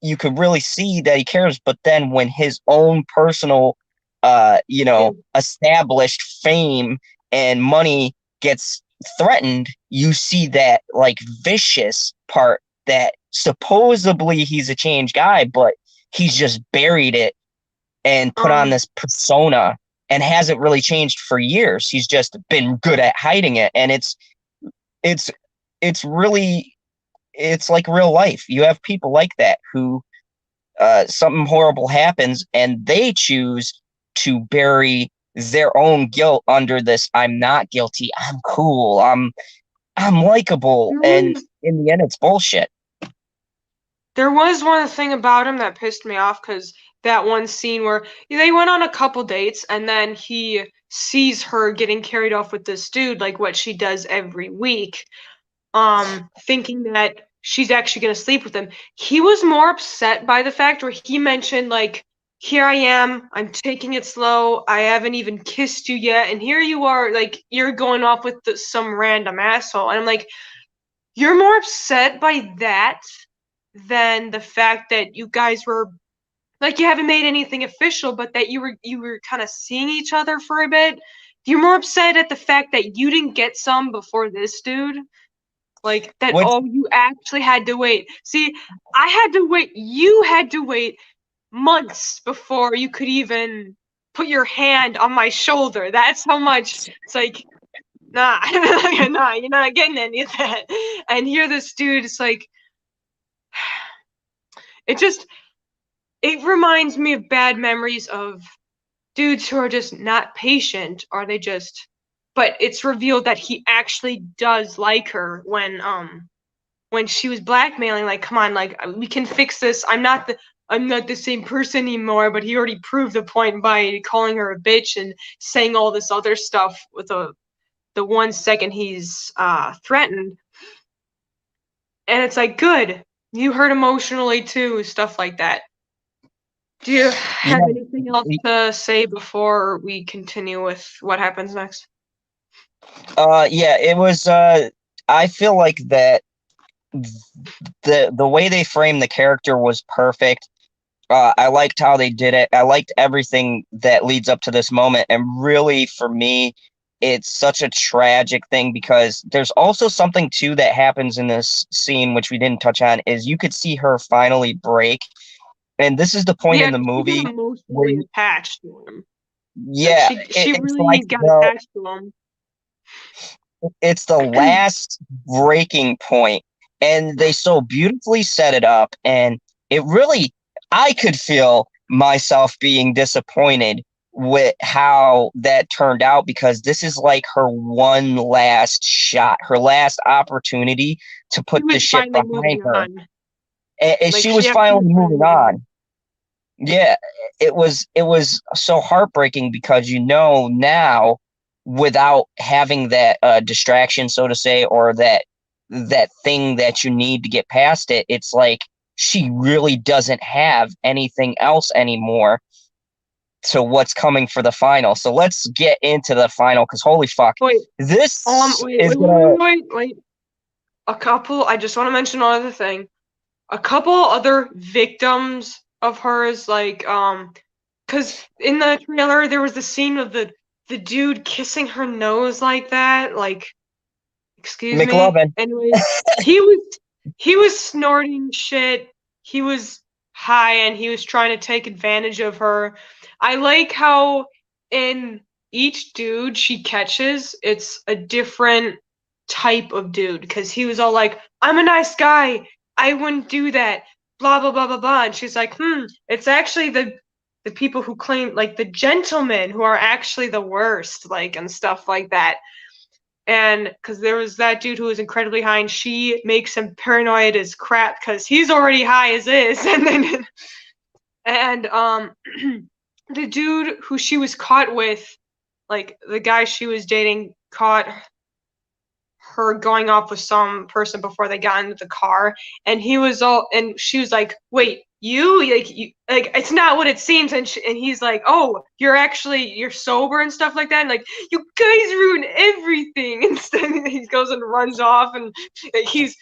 you could really see that he cares. But then when his own personal, Yeah. established fame and money gets threatened, you see that like vicious part that supposedly he's a changed guy, but he's just buried it and put on Um, this persona and hasn't really changed for years. He's just been good at hiding it. And it's, it's really, it's like real life. You have people like that who something horrible happens and they choose to bury their own guilt under this I'm not guilty, I'm cool, I'm likable, there and was in the end it's bullshit. there was one thing about him that pissed me off because that one scene where they went on a couple dates and then he sees her getting carried off with this dude, like what she does every week, thinking that she's actually gonna sleep with him. He was more upset by the fact where he mentioned like, here I am, I'm taking it slow, I haven't even kissed you yet, and here you are, like you're going off with some random asshole. And I'm like, you're more upset by that than the fact that you guys were like, you haven't made anything official, but that you were kind of seeing each other for a bit. You're more upset at the fact that you didn't get some before this dude. Like that, Which oh, you actually had to wait. See, I had to wait. You had to wait months before you could even put your hand on my shoulder. That's how much it's like, nah, nah, you're not getting any of that. And here this dude is like, it just, it reminds me of bad memories of dudes who are just not patient, or they just, but it's revealed that he actually does like her when she was blackmailing, like, come on, like we can fix this. I'm not the same person anymore, but he already proved the point by calling her a bitch and saying all this other stuff with the 1 second he's threatened. And it's like, good. You hurt emotionally too, stuff like that. Do you have yeah, anything else to say before we continue with what happens next? yeah, it was I feel like that the way they framed the character was perfect. I liked how they did it. I liked everything that leads up to this moment. And really, for me, it's such a tragic thing because there's also something too that happens in this scene which we didn't touch on is you could see her finally break, and this is the point Yeah, in the she got movie where emotionally attached to him. Like yeah, she it's like really got attached to him. it's the last breaking point, and they so beautifully set it up, and it really I could feel myself being disappointed with how that turned out because this is like her one last shot, her last opportunity to She put the was shit finally behind moving her, on. and Like she she was actually was finally finally moving moving on. on. Yeah, it was so heartbreaking because now without having that distraction, so to say, or that thing that you need to get past it, it's like she really doesn't have anything else anymore to what's coming for the final. So let's get into the final because holy fuck, Wait, this wait, is wait, wait, gonna wait, wait, wait. A couple. I just want to mention one other thing. A couple other victims of hers, because in the trailer there was the scene of the dude kissing her nose like that, like, excuse me. McLovin. Anyways, he was he was snorting shit. He was high and he was trying to take advantage of her. I like how in each dude she catches, it's a different type of dude because he was all like, "I'm a nice guy. I wouldn't do that." Blah blah blah blah blah. And she's like, it's actually the people who claim like the gentlemen who are actually the worst, like and stuff like that. And because there was that dude who was incredibly high, and she makes him paranoid as crap because he's already high as is, and then and the dude who she was caught with, like the guy she was dating, caught her going off with some person before they got into the car, and he was all, and she was like, "Wait, you like it's not what it seems," and he's like, "Oh, you're sober and stuff like that," and like, "You guys ruin everything," and he goes and runs off, and he's,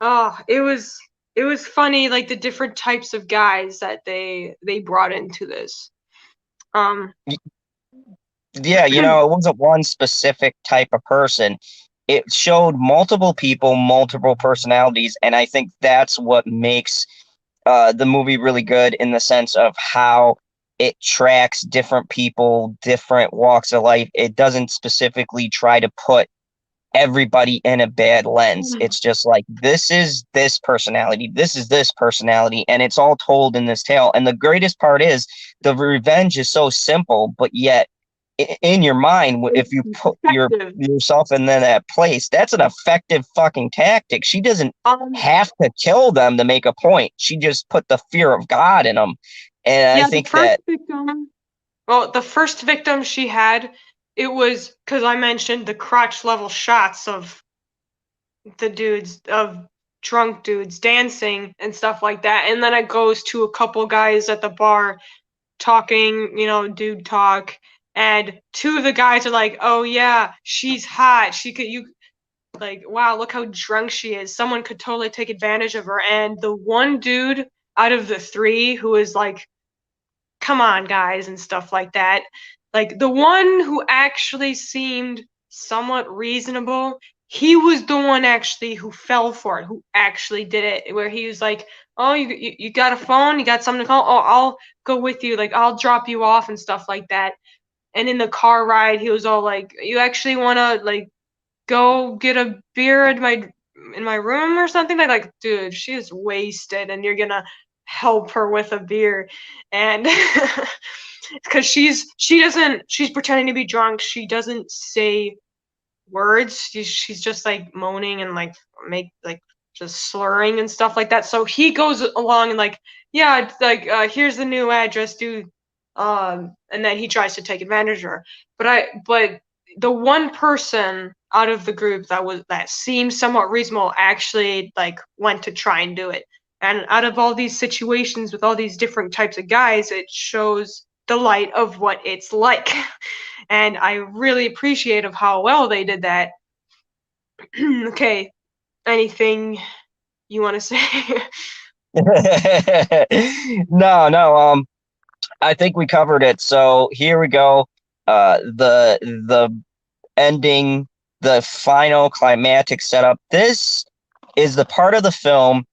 oh, it was funny, like the different types of guys that they brought into this. Um, Yeah, it wasn't one specific type of person. It showed multiple people, multiple personalities, and I think that's what makes the movie really good in the sense of how it tracks different people, different walks of life. It doesn't specifically try to put everybody in a bad lens. It's just like this is this personality, this is this personality, and it's all told in this tale. And the greatest part is the revenge is so simple, but yet in your mind, if it's you put effective. yourself in that place, that's an effective fucking tactic. She doesn't Um, have to kill them to make a point. She just put the fear of God in them, and I yeah, the think first that victim. Well, the first victim she had, it was because I mentioned the crotch level shots of the dudes, of drunk dudes dancing and stuff like that. And then it goes to a couple guys at the bar talking, dude talk. And two of the guys are like, "Oh yeah, she's hot. She could, you like, wow, look how drunk she is. Someone could totally take advantage of her." And the one dude out of the three who is like, "Come on, guys," and stuff like that. Like the one who actually seemed somewhat reasonable, he was the one actually who fell for it, who actually did it. Where he was like, "Oh, you got a phone? You got something to call? Oh, I'll go with you. Like I'll drop you off and stuff like that." And in the car ride, he was all like, "You actually want to like go get a beer at my room or something?" Like, dude, she is wasted, and you're gonna help her with a beer, and because she's pretending to be drunk. She doesn't say words. She's just like moaning and like make like just slurring and stuff like that. So he goes along and like, "Yeah, it's like here's the new address, dude." And then he tries to take advantage of her. But the one person out of the group that seemed somewhat reasonable actually like went to try and do it. And out of all these situations with all these different types of guys, it shows the light of what it's like. And I really appreciate of how well they did that. Okay, anything you want to say? no, I think we covered it. So here we go. the ending, the final climactic setup. This is the part of the film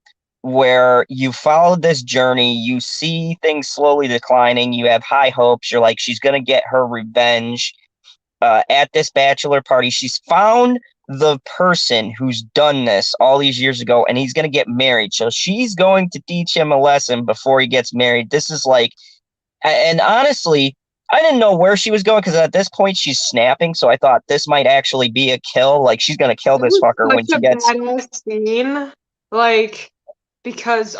where you follow this journey, you see things slowly declining, you have high hopes, you're like, she's gonna get her revenge at this bachelor party. She's found the person who's done this all these years ago, and he's gonna get married. So she's going to teach him a lesson before he gets married. This is like, and honestly, I didn't know where she was going because at this point she's snapping. So I thought this might actually be a kill. Like she's gonna kill It this was fucker when such she a gets. badass scene, like because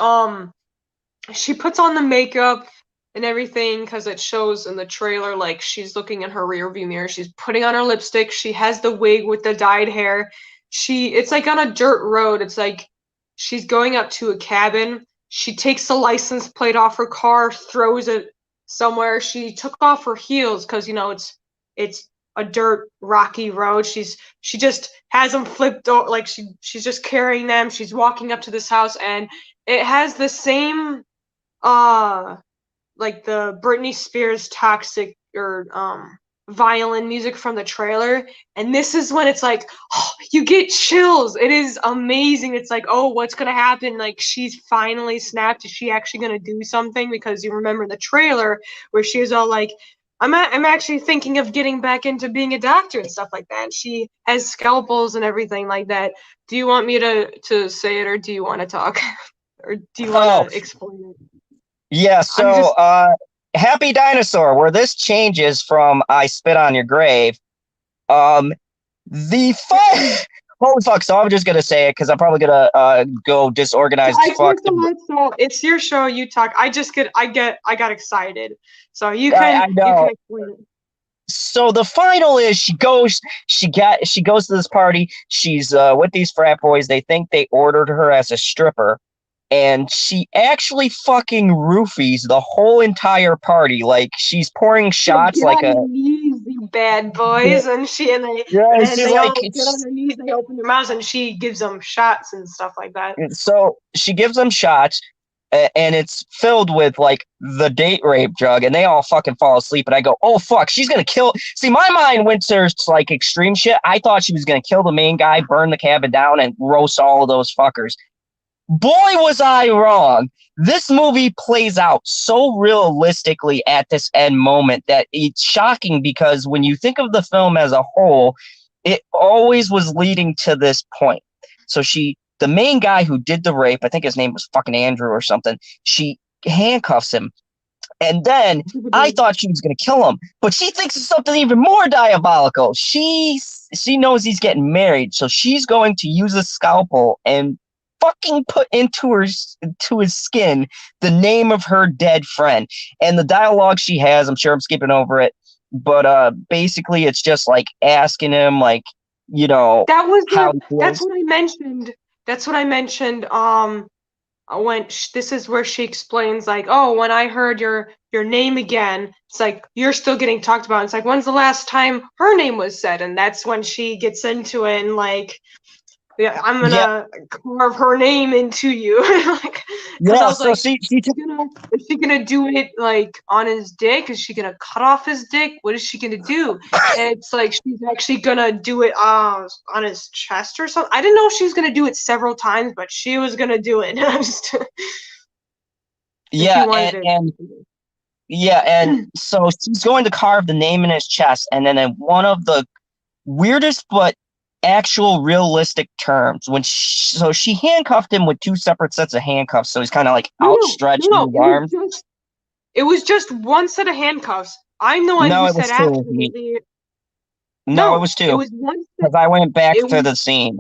she puts on the makeup and everything because it shows in the trailer like she's looking in her rearview mirror. She's putting on her lipstick. She has the wig with the dyed hair. It's like on a dirt road. It's like she's going up to a cabin. She takes the license plate off her car, throws it somewhere. She took off her heels because it's a dirt rocky road. She just has them flipped over, like she's just carrying them. She's walking up to this house and it has the same uh like the Britney Spears toxic or violin music from the trailer, and this is when it's like, oh, you get chills. It is amazing. It's like, oh, what's gonna happen? Like she's finally snapped. Is she actually gonna do something? Because you remember the trailer where she was all like, I'm actually thinking of getting back into being a doctor and stuff like that. And she has scalpels and everything like that. Do you want me to say it, or do you want to talk? Or do you want Oh to explain it? yeah, I'm so just Happy Dinosaur, where this changes from I Spit on Your Grave. The fun. Holy fuck! So I'm just gonna say it because I'm probably gonna go disorganized as I fuck. talked a lot, so it's your show. You talk. I got excited. So I you can know. explain it. So the final is she goes to this party. She's with these frat boys. They think they ordered her as a stripper, and she actually fucking roofies the whole entire party. Like she's pouring So shots get like on a your knees, you bad boys, yeah. and She's they like all get on their knees. They open their mouths, and she gives them shots and stuff like that. so she gives them shots, and it's filled with like the date rape drug, and they all fucking fall asleep. And I go, oh fuck, she's gonna kill. See, my mind went to like extreme shit. I thought she was gonna kill the main guy, burn the cabin down, and roast all of those fuckers. Boy, was I wrong. This movie plays out so realistically at this end moment that it's shocking because when you think of the film as a whole, it always was leading to this point. So the main guy who did the rape, I think his name was fucking Andrew or something, she handcuffs him. And then I thought she was going to kill him, but she thinks it's something even more diabolical. She knows he's getting married, so she's going to use a scalpel and fucking put into his skin the name of her dead friend. And the dialogue she has, I'm sure I'm skipping over it, but basically it's just like asking him like, how he That's feels. what I mentioned. That's what I mentioned. This is where she explains like, oh, when I heard your name again, it's like you're still getting talked about. It's like, when's the last time her name was said? And that's when she gets into it and like, yeah, I'm Yeah, gonna carve her name into you. Like, because I yeah. was So like, she is she gonna do it like on his dick? Is she gonna cut off his dick? What is she gonna do? And it's like she's actually gonna do it on his chest or something. I didn't know she was gonna do it several times, but she was gonna do it. And she yeah, wanted it. and so she's going to carve the name in his chest, and then in one of the weirdest but actual realistic terms, so she handcuffed him with two separate sets of handcuffs, so he's kind of like outstretched in No. his arms. It was just one set of handcuffs. I'm the one No, who it said was two. actually No, it no, was it two was one set. because I went back It to was the scene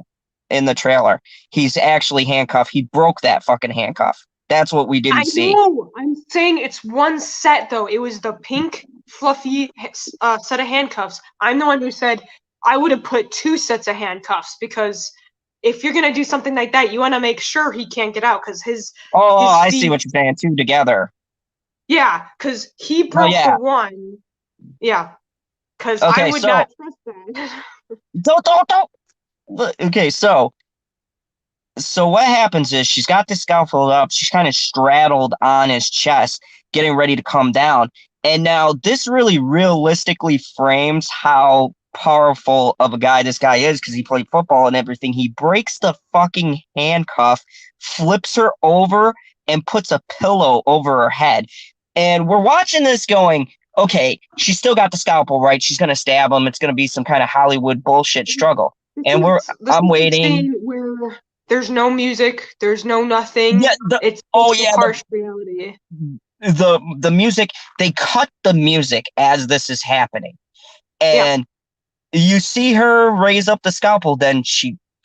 in the trailer. He's actually handcuffed. He broke that fucking handcuff. That's what we didn't I see. know. I'm saying it's one set though. It was the pink fluffy set of handcuffs. I'm the one who said I would have put two sets of handcuffs because if you're gonna do something like that, you want to make sure he can't get out because Oh, his I see feet. what you're saying. Two together. Yeah, because he Oh broke the yeah. one. Yeah, because I Okay, would so not trust that. don't. Okay, so what happens is she's got the scaffold up. She's kind of straddled on his chest, getting ready to come down. And now this really realistically frames how powerful of a guy this guy is because he played football and everything. He breaks the fucking handcuff, flips her over, and puts a pillow over her head. And we're watching this going, okay, she's still got the scalpel, right? She's gonna stab him. It's gonna be some kind of Hollywood bullshit struggle. And This I'm is the waiting. scene where there's no music, there's no nothing. Yeah, It's oh just the yeah, harsh reality. the music, they cut the music as this is happening. Yeah. And you see her raise up the scalpel, then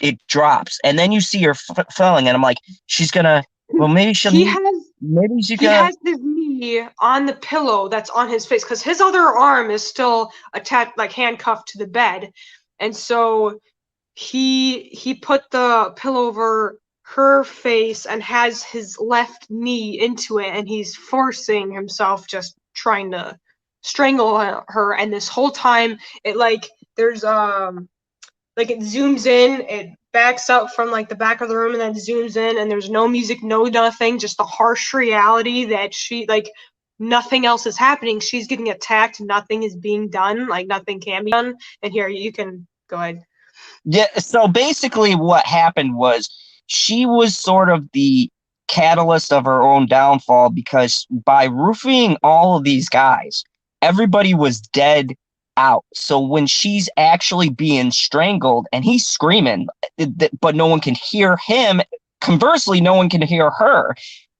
it drops, and then you see her falling, and I'm like, she's gonna. Well, He has maybe she's he gonna. has his knee on the pillow that's on his face because his other arm is still attached, like handcuffed to the bed, and so he put the pillow over her face and has his left knee into it, and he's forcing himself, just trying to strangle her. And this whole time, it like there's like it zooms in, it backs up from like the back of the room and then zooms in, and there's no music, no nothing, just the harsh reality that she like nothing else is happening. She's getting attacked, nothing is being done, like nothing can be done. And here you can go ahead. Yeah. So basically, what happened was she was sort of the catalyst of her own downfall because by roofing all of these guys, everybody was dead out. So when she's actually being strangled and he's screaming, but no one can hear him, conversely, no one can hear her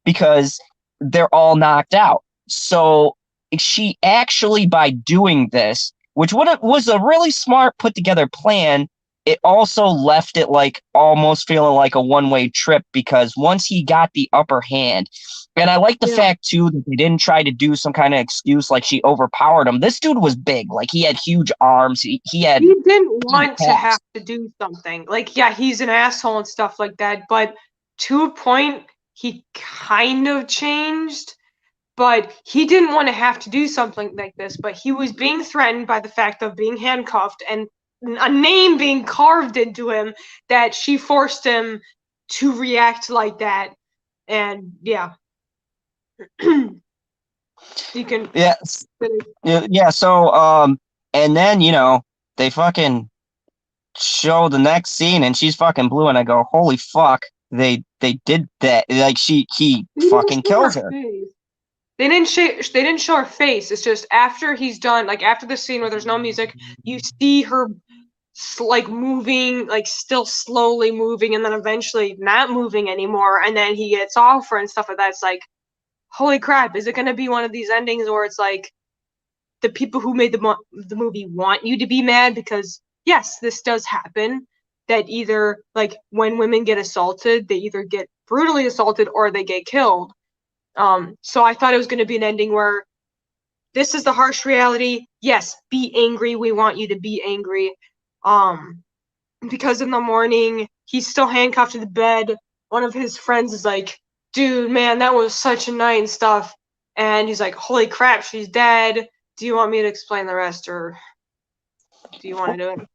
because they're all knocked out. So she actually, by doing this, which was a really smart put together plan, it also left it like almost feeling like a one-way trip because once he got the upper hand, and I like the Yeah. fact too that they didn't try to do some kind of excuse like she overpowered him. This dude was big, like he had huge arms. He had He didn't big want to have calves. to do something. Like, yeah, he's an asshole and stuff like that, but to a point, he kind of changed. But he didn't want to have to do something like this. But he was being threatened by the fact of being handcuffed and a name being carved into him that she forced him to react like that. And yeah, you can. Yeah, yeah. So and then they fucking show the next scene and she's fucking blue, and I go, holy fuck, they did that. Like he They didn't fucking show her kills her. face. They didn't show her face. It's just after he's done, like after the scene where there's no music, you see her like moving, like still slowly moving, and then eventually not moving anymore, and then he gets off her and stuff like that. It's like, holy crap, is it going to be one of these endings where it's like the people who made the movie want you to be mad? Because yes, this does happen, that either like when women get assaulted, they either get brutally assaulted or they get killed. So I thought it was going to be an ending where this is the harsh reality. Yes, be angry. We want you to be angry. Um, because in the morning he's still handcuffed to the bed. One of his friends is like, "Dude, man, that was such a night and stuff." And he's like, "Holy crap, she's dead. Do you want me to explain the rest, or do you want to do it?"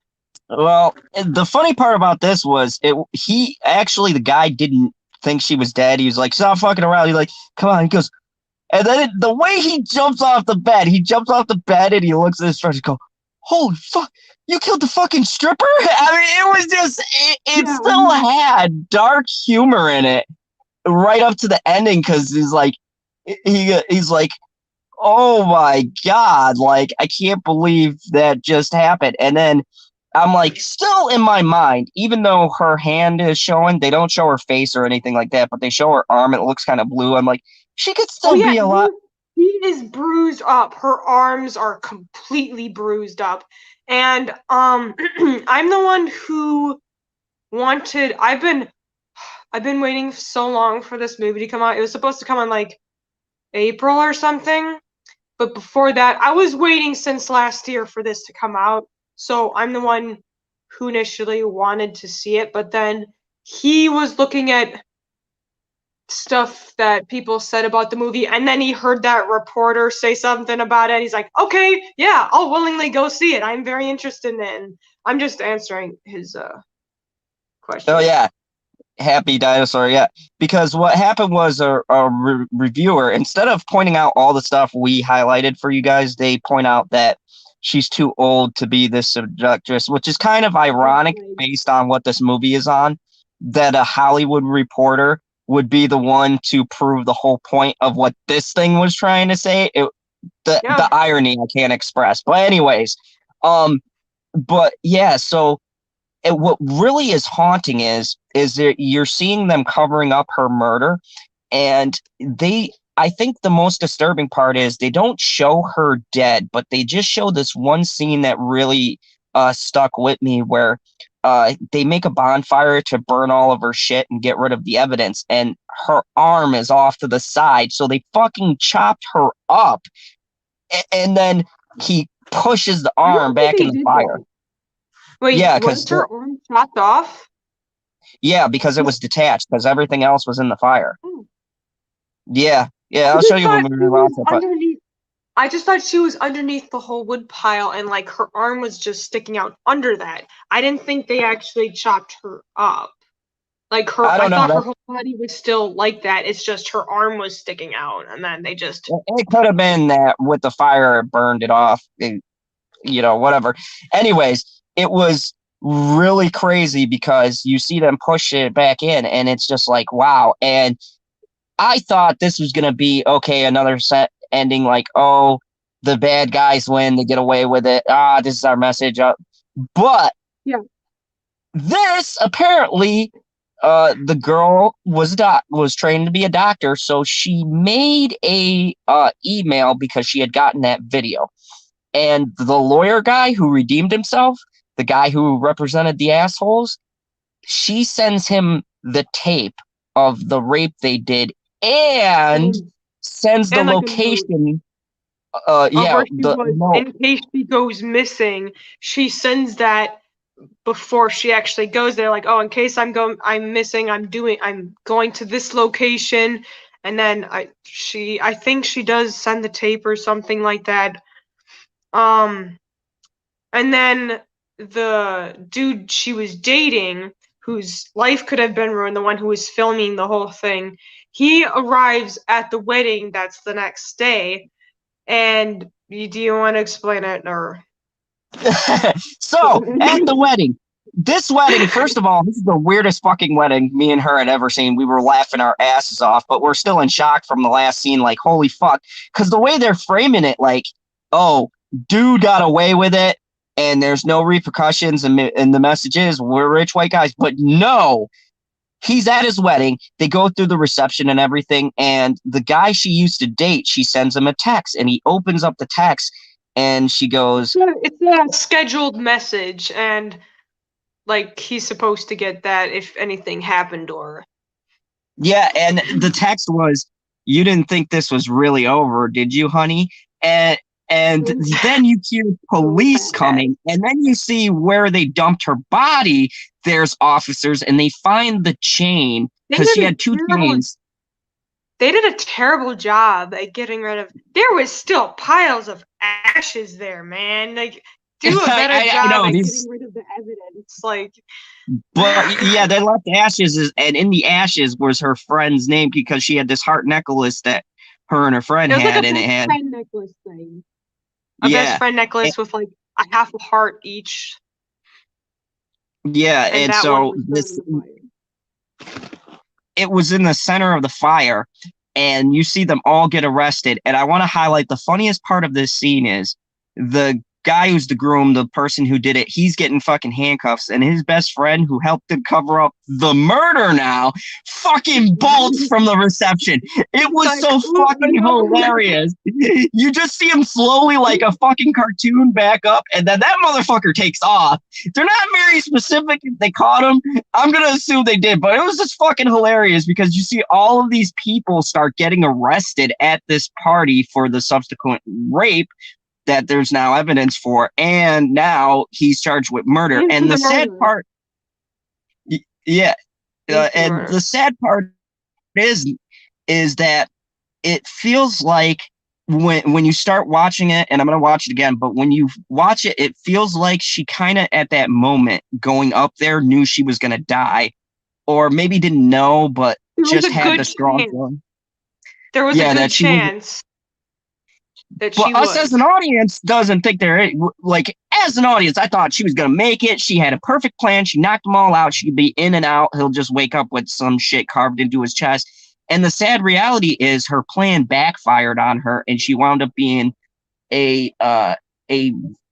Well, the funny part about this was he actually, the guy didn't think she was dead. He was like, stop fucking around. He's like, come on. He goes, and then the way he jumps off the bed, and he looks at his friend and go, holy fuck, you killed the fucking stripper? I mean, it was just, it Yeah, still had dark humor in it right up to the ending because he's like, he's like, oh my God, like, I can't believe that just happened. And then I'm like, still in my mind, even though her hand is showing, they don't show her face or anything like that, but they show her arm. It looks kind of blue. I'm like, she could oh still yeah, be a lot. he is bruised up. Her arms are completely bruised up. And I'm the one who wanted I've been waiting so long for this movie to come out. It was supposed to come on like April or something. But before that, I was waiting since last year for this to come out. So I'm the one who initially wanted to see it, but then he was looking at stuff that people said about the movie, and then he heard that reporter say something about it, and he's like, okay, yeah, I'll willingly go see it. I'm very interested in it. And I'm just answering his Oh question. yeah, Happy Dinosaur, yeah. Because what happened was a reviewer, instead of pointing out all the stuff we highlighted for you guys, they point out that she's too old to be this seductress, which is kind of ironic Like, based on what this movie is on, that a Hollywood reporter would be the one to prove the whole point of what this thing was trying to say. The yeah. irony I can't express. But anyways, um, but yeah, so what really is haunting is that you're seeing them covering up her murder, and they I think the most disturbing part is they don't show her dead, but they just show this one scene that really stuck with me, where they make a bonfire to burn all of her shit and get rid of the evidence, and her arm is off to the side, so they fucking chopped her up, and then he pushes the I arm don't think back in they the did fire. that. Wait, Yeah, was her arm chopped off? because it was detached because everything else was in the fire. Oh. Yeah, yeah, I I'll show just you when thought we she was rewatch it. But underneath. I just thought she was underneath the whole wood pile and like her arm was just sticking out under that. I didn't think they actually chopped her up. Like her, I I don't know. thought her whole body was still like that. It's just her arm was sticking out, and then they just. It could have been that with the fire it burned it off. Whatever. Anyways, it was really crazy because you see them push it back in, and it's just like wow. And I thought this was gonna be okay, another set ending like, oh, the bad guys win, they get away with it. This is our message. But Yeah. this apparently, the girl was trained to be a doctor, so she made a email because she had gotten that video, and the lawyer guy who redeemed himself, the guy who represented the assholes, she sends him the tape of the rape they did and And sends the like a note location. of Yeah, where she the was no. in case she goes missing. She sends that before she actually goes there, like, oh, in case I'm missing, I'm going to this location. And then I think she does send the tape or something like that. um and then the dude she was dating, whose life could have been ruined, the one who was filming the whole thing, he arrives at the wedding that's the next day. And do you want to explain it, or So at the wedding, this wedding, first of all, this is the weirdest fucking wedding me and her had ever seen. We were laughing our asses off, but we're still in shock from the last scene. Like, holy fuck. Because the way they're framing it, like, oh, dude got away with it and there's no repercussions. And the message is, we're rich white guys. But no, he's at his wedding. They go through the reception and everything. And the guy she used to date, she sends him a text and he opens up the text and she goes, it's a scheduled message, and like he's supposed to get that if anything happened, or yeah, and the text was, "You didn't think this was really over, did you, honey?" And and then you hear police coming, and then you see where they dumped her body. There's officers, and they find the chain they because she did a had two terrible chains. they did a terrible job at getting rid of. There was still piles of ashes there, man. Like, do a better I job know at he's, getting rid of the evidence. Like, but yeah, they left ashes, and in the ashes was her friend's name because she had this heart necklace that her and her friend it was like a had, and it best had friend necklace thing. A best yeah, friend necklace with like a half a heart each, yeah, and and that one so was thrown in this the fire. it was in the center of the fire, and you see them all get arrested. And I want to highlight the funniest part of this scene is the guy who's the groom, the person who did it, he's getting fucking handcuffs, and his best friend who helped him cover up the murder now fucking bolts from the reception. It was Like, so oh, fucking no. hilarious. You just see him slowly, like a fucking cartoon, back up, and then that motherfucker takes off. They're not very specific if they caught him. I'm gonna assume they did, but it was just fucking hilarious because you see all of these people start getting arrested at this party for the subsequent rape that there's now evidence for, and now he's charged with murder. And the sad part, yeah, and the sad part is that it feels like when you start watching it, and I'm gonna watch it again, but when you watch it, it feels like she kind of at that moment going up there knew she was gonna die, or maybe didn't know, but There was just a had good the strong chance. feeling. There was a Yeah, good that she was. chance that But she us as was. an audience doesn't think they're like, as an audience, I thought she was gonna make it. She had a perfect plan. She knocked them all out. She could be in and out. He'll just wake up with some shit carved into his chest. And the sad reality is her plan backfired on her, and she wound up being a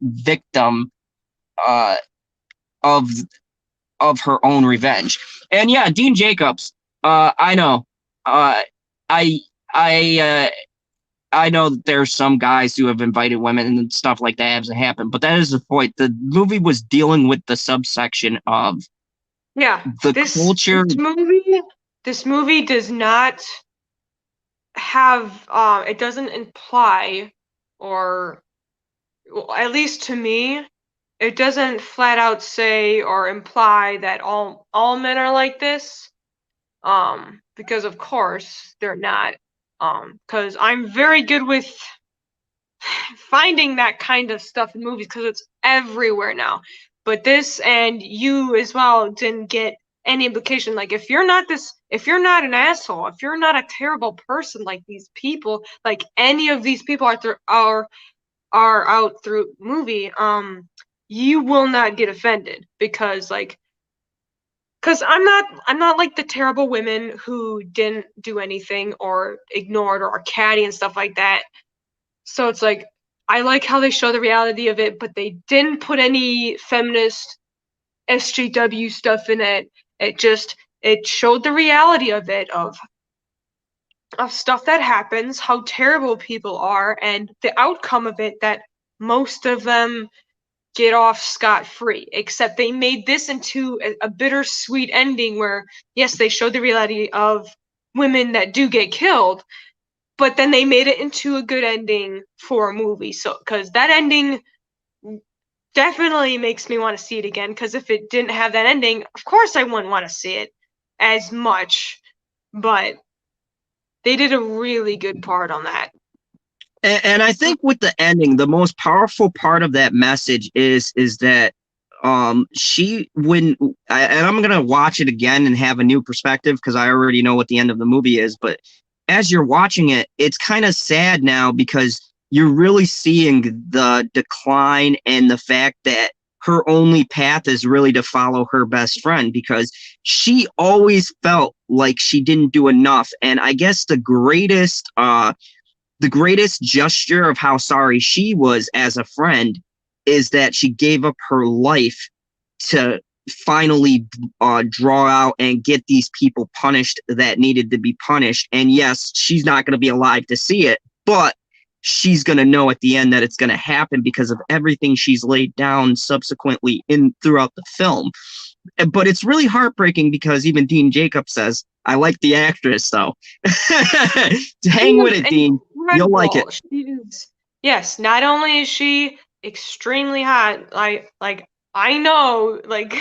victim uh, of her own revenge. And yeah, Dean Jacobs. I know. Uh, I I I know that there's some guys who have invited women and stuff like that hasn't happened, but that is the point. The movie was dealing with the subsection of Yeah, the this culture. this movie does not have it doesn't imply, or well, at least to me, it doesn't flat out say or imply that all men are like this. Because of course they're not. Because I'm very good with finding that kind of stuff in movies because it's everywhere now. But this and you as well didn't get any implication. Like if you're not an asshole, if you're not a terrible person like these people, like any of these people are out through movie, you will not get offended because I'm not like the terrible women who didn't do anything or ignored or are catty and stuff like that. So it's like I like how they show the reality of it, but they didn't put any feminist SJW stuff in it. It showed the reality of it of stuff that happens, how terrible people are, and the outcome of it that most of them get off scot-free. Except they made this into a bittersweet ending where yes, they showed the reality of women that do get killed, but then they made it into a good ending for a movie. So, because that ending definitely makes me want to see it again. Because if it didn't have that ending, of course I wouldn't want to see it as much. But they did a really good part on that. And I think with the ending, the most powerful part of that message is that she when and I'm gonna watch it again and have a new perspective because I already know what the end of the movie is, but as you're watching it, it's kind of sad now because you're really seeing the decline and the fact that her only path is really to follow her best friend because she always felt like she didn't do enough. And I guess the greatest gesture of how sorry she was as a friend is that she gave up her life to finally draw out and get these people punished that needed to be punished. And yes, she's not going to be alive to see it, but she's going to know at the end that it's going to happen because of everything she's laid down subsequently in throughout the film. But it's really heartbreaking because even Dean Jacobs says, I like the actress, though. She Hang with is it, Dean. You'll like it. incredible. She is, yes, not only is she extremely hot, like I know, like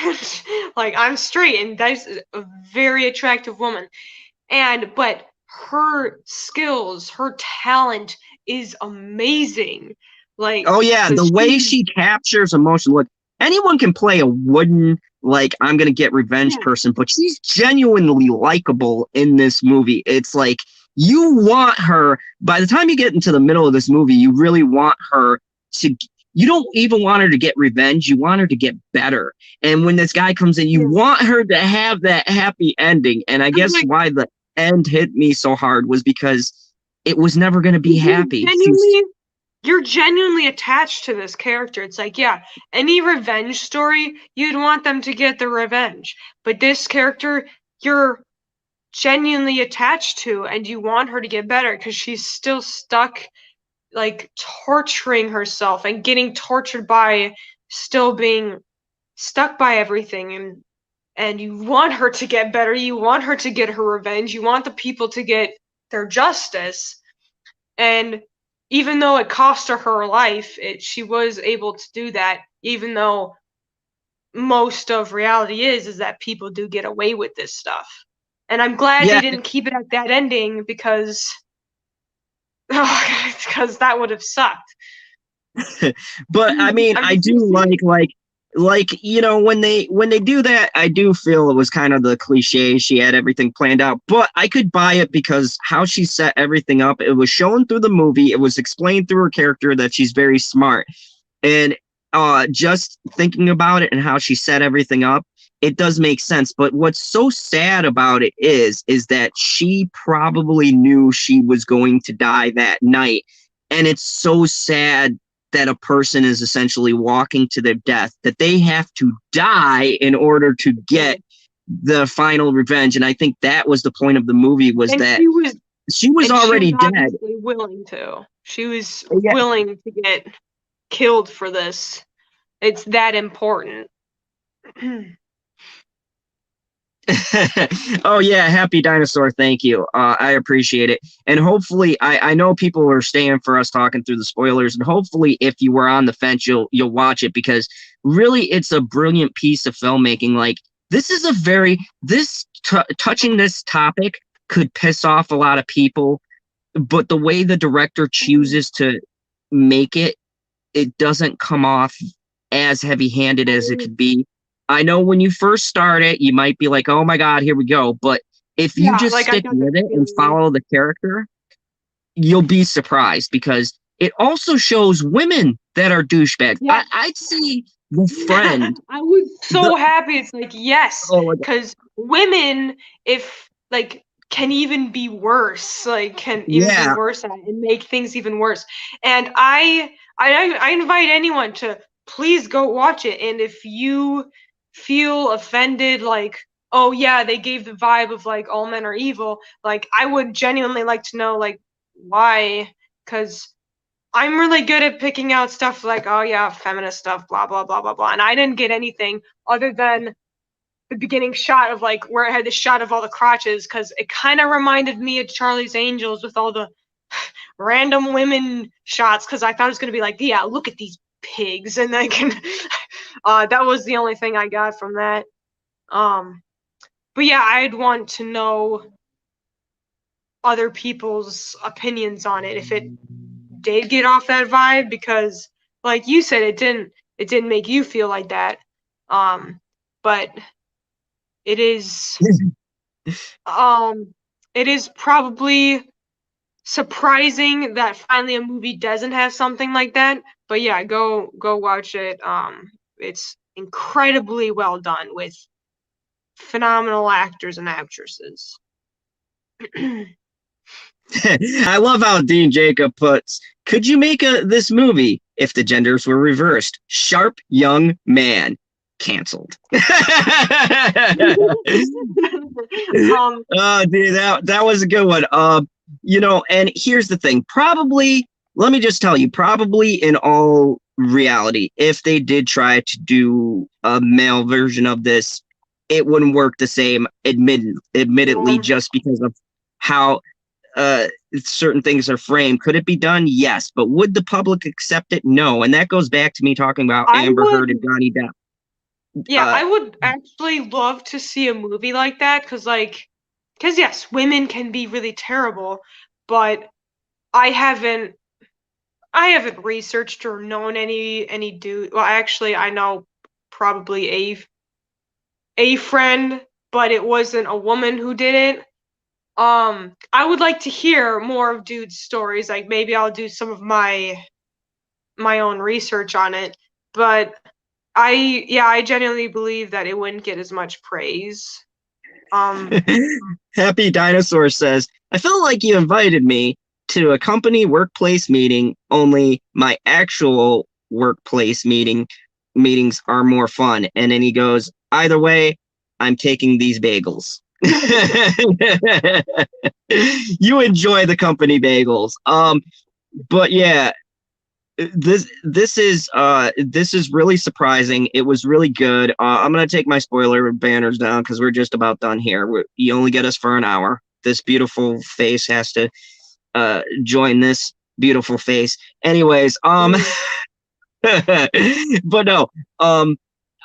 like I'm straight and that's a very attractive woman. And but her skills, her talent is amazing. Like, Oh yeah, the cause way she, she captures emotion. Look, anyone can play a wooden like I'm gonna get revenge yeah, person, but she's genuinely likable in this movie. It's like you want her. By the time you get into the middle of this movie, you really want her to. You don't even want her to get revenge. You want her to get better. And when this guy comes in, you yeah. want her to have that happy ending. And I I'm guess like, why the end hit me so hard was because it was never going to be you're happy. She's genuinely you're genuinely attached to this character. It's like, yeah, any revenge story, you'd want them to get the revenge. But this character, you're genuinely attached to, and you want her to get better because she's still stuck, like, torturing herself and getting tortured by still being stuck by everything. And you want her to get better. You want her to get her revenge. You want the people to get their justice. And even though it cost her life, she was able to do that. Even though most of reality is that people do get away with this stuff. And I'm glad they yeah, didn't keep it at that ending because because that would have sucked. but I mean, I'm I just do saying. like like, when they do that, I do feel it was kind of the cliche. She had everything planned out, but I could buy it because how she set everything up, it was shown through the movie, it was explained through her character that she's very smart. And just thinking about it and how she set everything up, it does make sense. But what's so sad about it is that she probably knew she was going to die that night. And it's so sad that a person is essentially walking to their death, that they have to die in order to get the final revenge. And I think that was the point of the movie, was And that she was already dead. obviously willing to. She was Yeah. willing to get killed for this. It's that important. Oh yeah, happy dinosaur, thank you. I appreciate it. And hopefully I know people are staying for us talking through the spoilers, and hopefully if you were on the fence, you'll watch it, because really it's a brilliant piece of filmmaking. Like, this is a very touching this topic could piss off a lot of people, but the way the director chooses to make it, it doesn't come off as heavy-handed as it could be. I know when you first start it, you might be like, oh my God, here we go. But if you just stick with it and follow the character, you'll be surprised, because it also shows women that are douchebags. Yeah. I'd see the friend. I was so happy. It's like, yes, because women, if like, can even be worse, like can even be worse at it and make things even worse. And I invite anyone to please go watch it. And if you feel offended, like, oh yeah, they gave the vibe of like all men are evil, like I would genuinely like to know like why, because I'm really good at picking out stuff like, oh yeah, feminist stuff, blah blah blah blah blah, and I didn't get anything other than the beginning shot of like where it had the shot of all the crotches, because it kind of reminded me of Charlie's Angels with all the random women shots, because I thought it was going to be like, yeah, look at these pigs, and I can that was the only thing I got from that. But yeah, I'd want to know other people's opinions on it if it did get off that vibe, because like you said, it didn't make you feel like that. But it is it is probably surprising that finally a movie doesn't have something like that. But yeah, go watch it. It's incredibly well done with phenomenal actors and actresses. I love how Dean Jacob puts, could you make this movie if the genders were reversed? Sharp young man. Canceled. Oh, dude, that was a good one. And here's the thing. Probably, let me just tell you, probably in all reality, if they did try to do a male version of this, it wouldn't work the same, admittedly, just because of how certain things are framed. Could it be done? Yes. But would the public accept it? No. And that goes back to me talking about Amber Heard and Johnny Depp. Yeah, I would actually love to see a movie like that, because yes, women can be really terrible, but I haven't researched or known any dude. Well, actually, I know probably a friend, but it wasn't a woman who did it. I would like to hear more of dudes' stories. Like maybe I'll do some of my own research on it, but I genuinely believe that it wouldn't get as much praise. Happy Dinosaur says, I feel like you invited me to a company workplace meeting, only my actual workplace meetings are more fun. And then he goes, either way, I'm taking these bagels. You enjoy the company bagels. But yeah, this is really surprising. It was really good. I'm gonna take my spoiler banners down because we're just about done here. You only get us for an hour. This beautiful face has to join this beautiful face. Anyways, but no,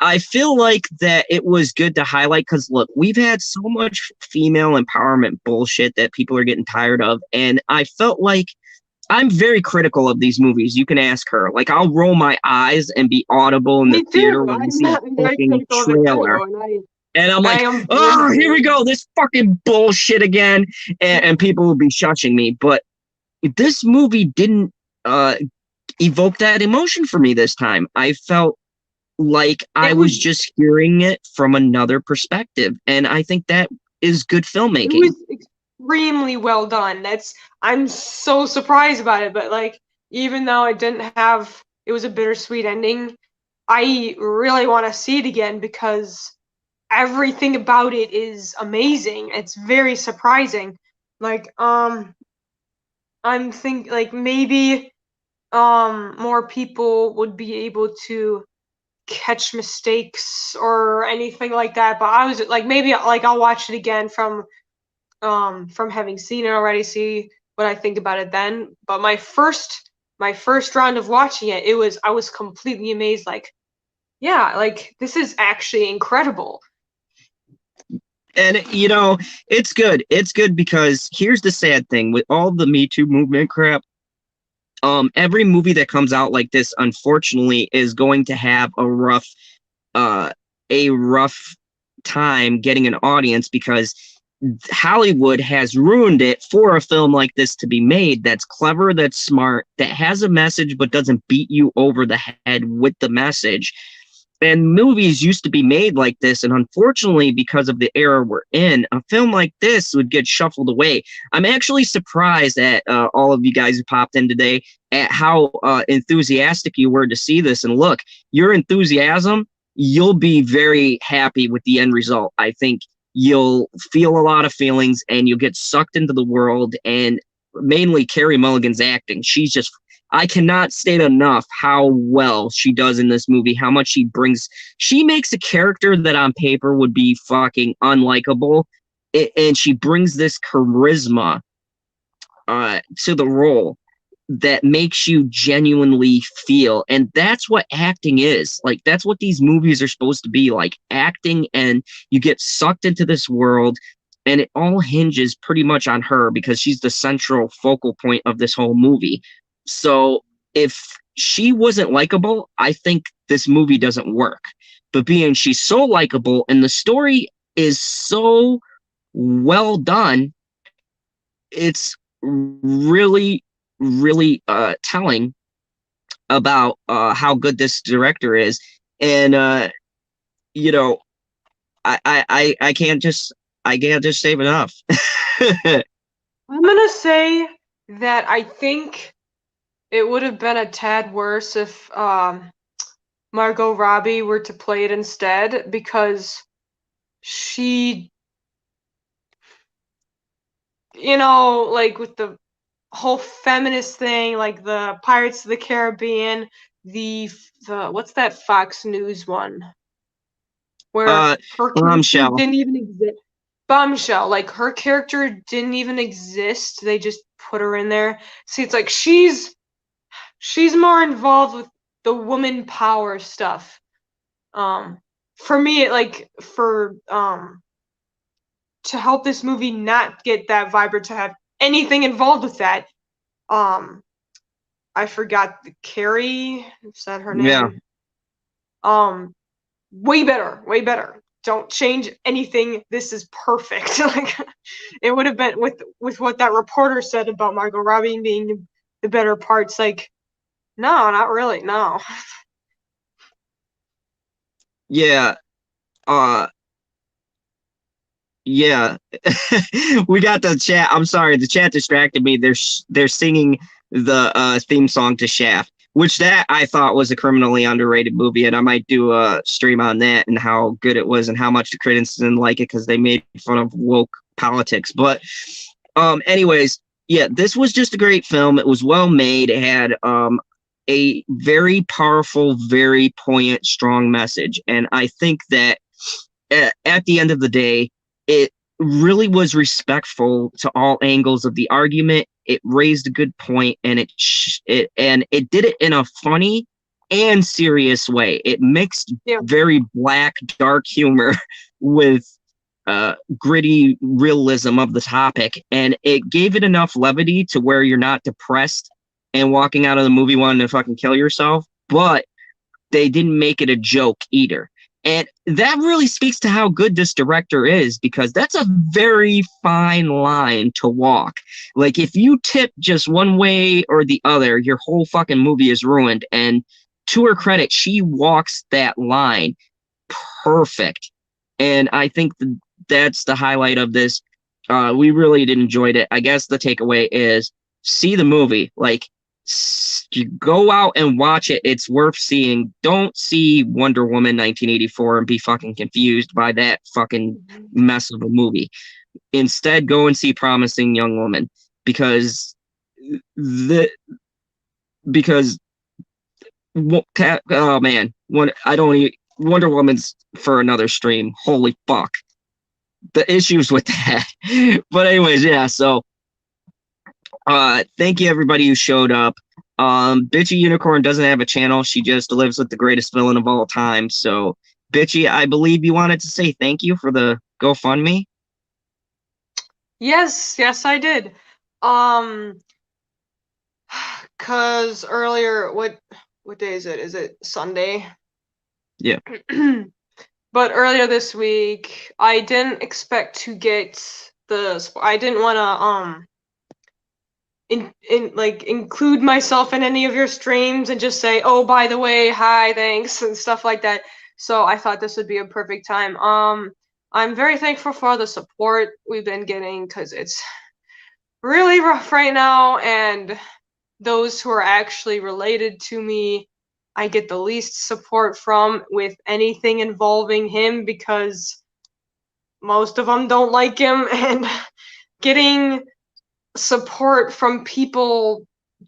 I feel like that it was good to highlight, because look, we've had so much female empowerment bullshit that people are getting tired of, and I felt like I'm very critical of these movies. You can ask her. Like, I'll roll my eyes and be audible in the Me theater too. when I I'm see not a very fucking critical of it trailer. too, and And I'm I like, am very oh, here we serious. go, this fucking bullshit again. And people will be shushing me. But this movie didn't uh, evoke that emotion for me this time. I felt like I It was was just hearing it from another perspective. And I think that is good it filmmaking. was extremely well done. I'm so surprised about it, but like even though it was a bittersweet ending, I really want to see it again because everything about it is amazing. It's very surprising. Like I'm think like maybe more people would be able to catch mistakes or anything like that, but I was like maybe like I'll watch it again from having seen it already, see what I think about it then. But my first round of watching it, I was completely amazed, like, yeah, like this is actually incredible. And it's good. It's good because here's the sad thing with all the Me Too movement crap. Every movie that comes out like this, unfortunately, is going to have uh, a rough time getting an audience because Hollywood has ruined it for a film like this to be made. That's clever, that's smart, that has a message, but doesn't beat you over the head with the message. And movies used to be made like this, and unfortunately, because of the era we're in, a film like this would get shuffled away. I'm actually surprised at all of you guys who popped in today at how enthusiastic you were to see this. And look, your enthusiasm, you'll be very happy with the end result. I think you'll feel a lot of feelings, and you'll get sucked into the world. And mainly Carey Mulligan's acting, she's just, I cannot state enough how well she does in this movie, how much she brings. She makes a character that on paper would be fucking unlikable, and she brings this charisma to the role that makes you genuinely feel. And that's what acting is. Like, that's what these movies are supposed to be like, acting, and you get sucked into this world. And it all hinges pretty much on her because she's the central focal point of this whole movie. So if she wasn't likable, I think this movie doesn't work. But being she's so likable and the story is so well done, it's really, really telling about how good this director is. And you know, I can't just save enough. I'm gonna say that I think it would have been a tad worse if Margot Robbie were to play it instead because she, like with the whole feminist thing, like the Pirates of the Caribbean, the what's that Fox News one where her character Bombshell. didn't even exist. Bombshell, like her character didn't even exist. They just put her in there. See, it's like she's more involved with the woman power stuff. For me, like for to help this movie not get that vibe or to have anything involved with that, um, I forgot the Carrie. Is that her Yeah. name? Um, way better, way better. Don't change anything. This is perfect. Like it would have been with what that reporter said about Margot Robbie being the better parts. Like, no, not really. No. Yeah. Uh yeah. We got the chat. I'm sorry, the chat distracted me. They're singing the theme song to Shaft, which that I thought was a criminally underrated movie, and I might do a stream on that and how good it was and how much the critics didn't like it because they made fun of woke politics. But anyways, yeah, this was just a great film. It was well made. It had a very powerful, very poignant, strong message. And I think that at the end of the day, it really was respectful to all angles of the argument. It raised a good point, and it did it in a funny and serious way. It mixed Yeah. very black, dark humor with gritty realism of the topic, and it gave it enough levity to where you're not depressed and walking out of the movie wanting to fucking kill yourself, but they didn't make it a joke either. And that really speaks to how good this director is, because that's a very fine line to walk. Like, if you tip just one way or the other, your whole fucking movie is ruined. And to her credit, she walks that line perfect. And I think that's the highlight of this. We really did enjoy it. I guess the takeaway is see the movie. Like, you go out and watch it. It's worth seeing. Don't see Wonder Woman 1984 and be fucking confused by that fucking mess of a movie. Instead, go and see Promising Young Woman, because the because oh man, I don't even, Wonder Woman's for another stream. Holy fuck, the issues with that. But anyways, yeah. So thank you everybody who showed up. Bitchy Unicorn doesn't have a channel. She just lives with the greatest villain of all time. So, Bitchy, I believe you wanted to say thank you for the GoFundMe. Yes, I did. Cause earlier, what day is it? Is it Sunday? Yeah. But earlier this week, I didn't expect to get I didn't want to like include myself in any of your streams and just say, oh, by the way, hi, thanks, and stuff like that. So I thought this would be a perfect time. I'm very thankful for the support we've been getting, because it's really rough right now, and those who are actually related to me, I get the least support from with anything involving him, because most of them don't like him, and getting support from people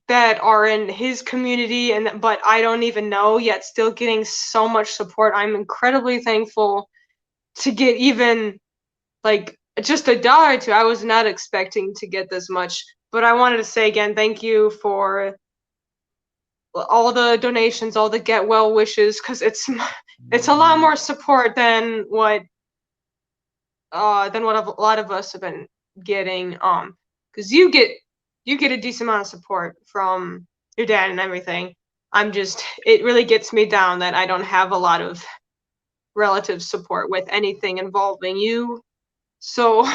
that are in his community but I don't even know yet, still getting so much support. I'm incredibly thankful to get even like just $1 or $2. I was not expecting to get this much, but I wanted to say again, thank you for all the donations, all the get well wishes, because it's a lot more support than what a lot of us have been getting. Because you get a decent amount of support from your dad and everything. It really gets me down that I don't have a lot of relative support with anything involving you. So,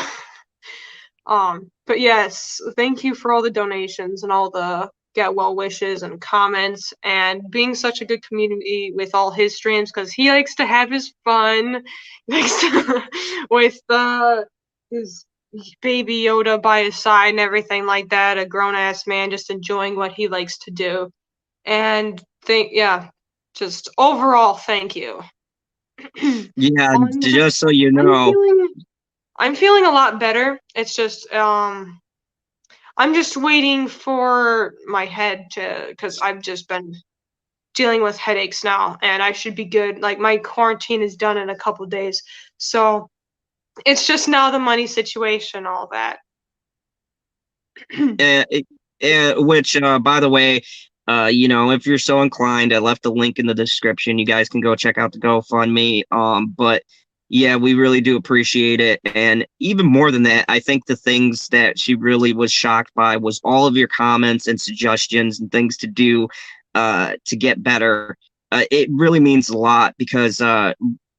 but yes, thank you for all the donations and all the get well wishes and comments, and being such a good community with all his streams, because he likes to have his fun. He likes to, with his baby Yoda by his side and everything like that, a grown-ass man just enjoying what he likes to do. And just overall, thank you. Yeah, just so you know. I'm feeling a lot better. It's just I'm just waiting for my head because I've just been dealing with headaches now, and I should be good. Like, my quarantine is done in a couple days, so it's just now the money situation, all that. Which, by the way, if you're so inclined, I left a link in the description. You guys can go check out the GoFundMe. But yeah, we really do appreciate it. And even more than that, I think the things that she really was shocked by was all of your comments and suggestions and things to do to get better. It really means a lot, because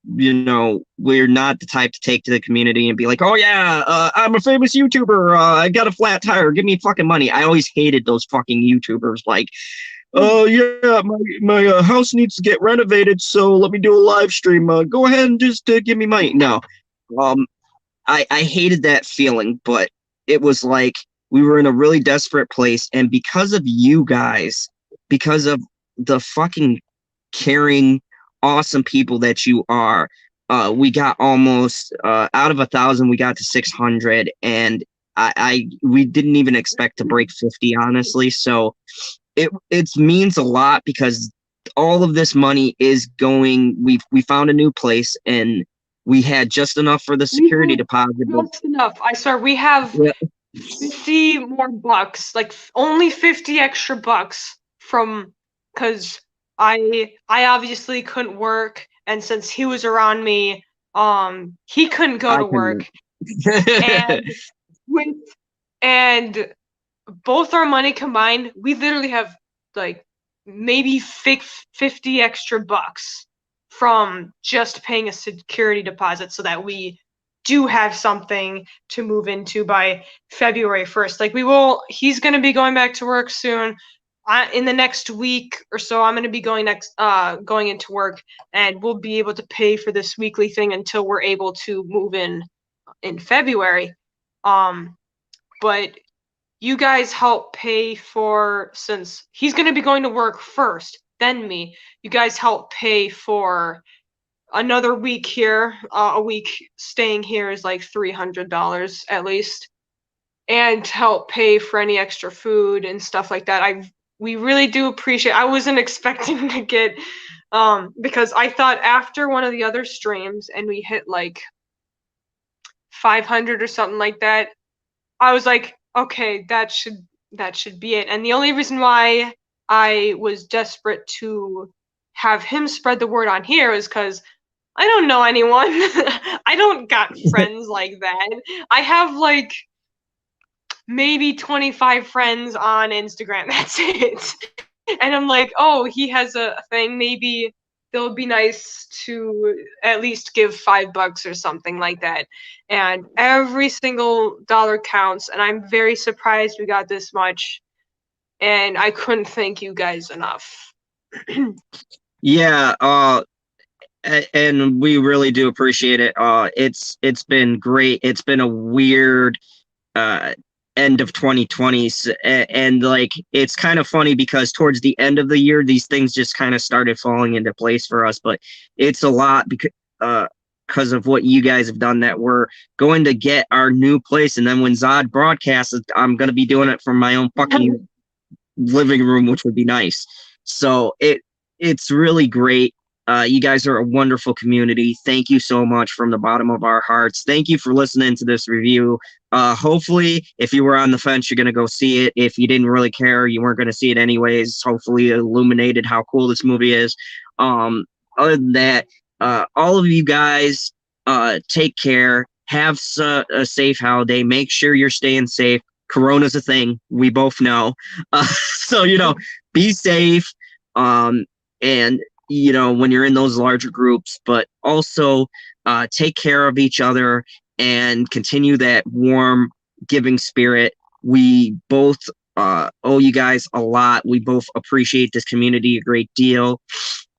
we're not the type to take to the community and be like, oh yeah, I'm a famous YouTuber. I got a flat tire. Give me fucking money. I always hated those fucking YouTubers. Like, oh yeah, my house needs to get renovated, so let me do a live stream. Go ahead and just give me money. No, I hated that feeling, but it was like we were in a really desperate place, and because of you guys, because of the fucking caring, awesome people that you are, we got almost out of 1,000, we got to 600, and we didn't even expect to break 50, honestly. So it means a lot, because all of this money is going. We found a new place, and we had just enough for the security deposit. Just enough. I swear, we have 50 more bucks, like only 50 extra bucks from, because I obviously couldn't work, and since he was around me, he couldn't go to work. and with and both our money combined, we literally have like maybe 50 extra bucks from just paying a security deposit so that we do have something to move into by February 1st. Like he's going to be going back to work soon. In the next week or so, I'm going to be going into work, and we'll be able to pay for this weekly thing until we're able to move in February. But you guys help pay for, since he's going to be going to work first, then me. You guys help pay for another week here. A week staying here is like $300 at least, and help pay for any extra food and stuff like that. We really do appreciate. I wasn't expecting to get because I thought after one of the other streams and we hit like 500 or something like that, I was like, okay, that should be it. And the only reason why I was desperate to have him spread the word on here is because I don't know anyone. I don't got friends like that. I have like maybe 25 friends on Instagram. That's it. And I'm like, oh, he has a thing. Maybe they'll be nice to at least give $5 or something like that. And every single dollar counts. And I'm very surprised we got this much. And I couldn't thank you guys enough. Yeah, and we really do appreciate it. It's been great. It's been a weird uh end of 2020s, and like it's kind of funny because towards the end of the year these things just kind of started falling into place for us, but it's a lot because of what you guys have done, that we're going to get our new place, and then when Zod broadcasts, I'm going to be doing it from my own fucking living room, which would be nice. So it's really great. You guys are a wonderful community. Thank you so much from the bottom of our hearts. Thank you for listening to this review. Hopefully, if you were on the fence, you're going to go see it. If you didn't really care, you weren't going to see it anyways. Hopefully, it illuminated how cool this movie is. Other than that, all of you guys, take care. Have a safe holiday. Make sure you're staying safe. Corona's a thing. We both know. So, be safe. And when you're in those larger groups, but also take care of each other and continue that warm giving spirit. We both owe you guys a lot. We both appreciate this community a great deal.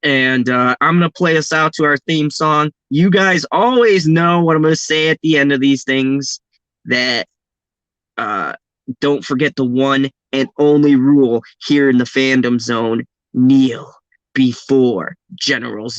And I'm going to play us out to our theme song. You guys always know what I'm going to say at the end of these things, that don't forget the one and only rule here in the fandom zone: kneel before General Zod.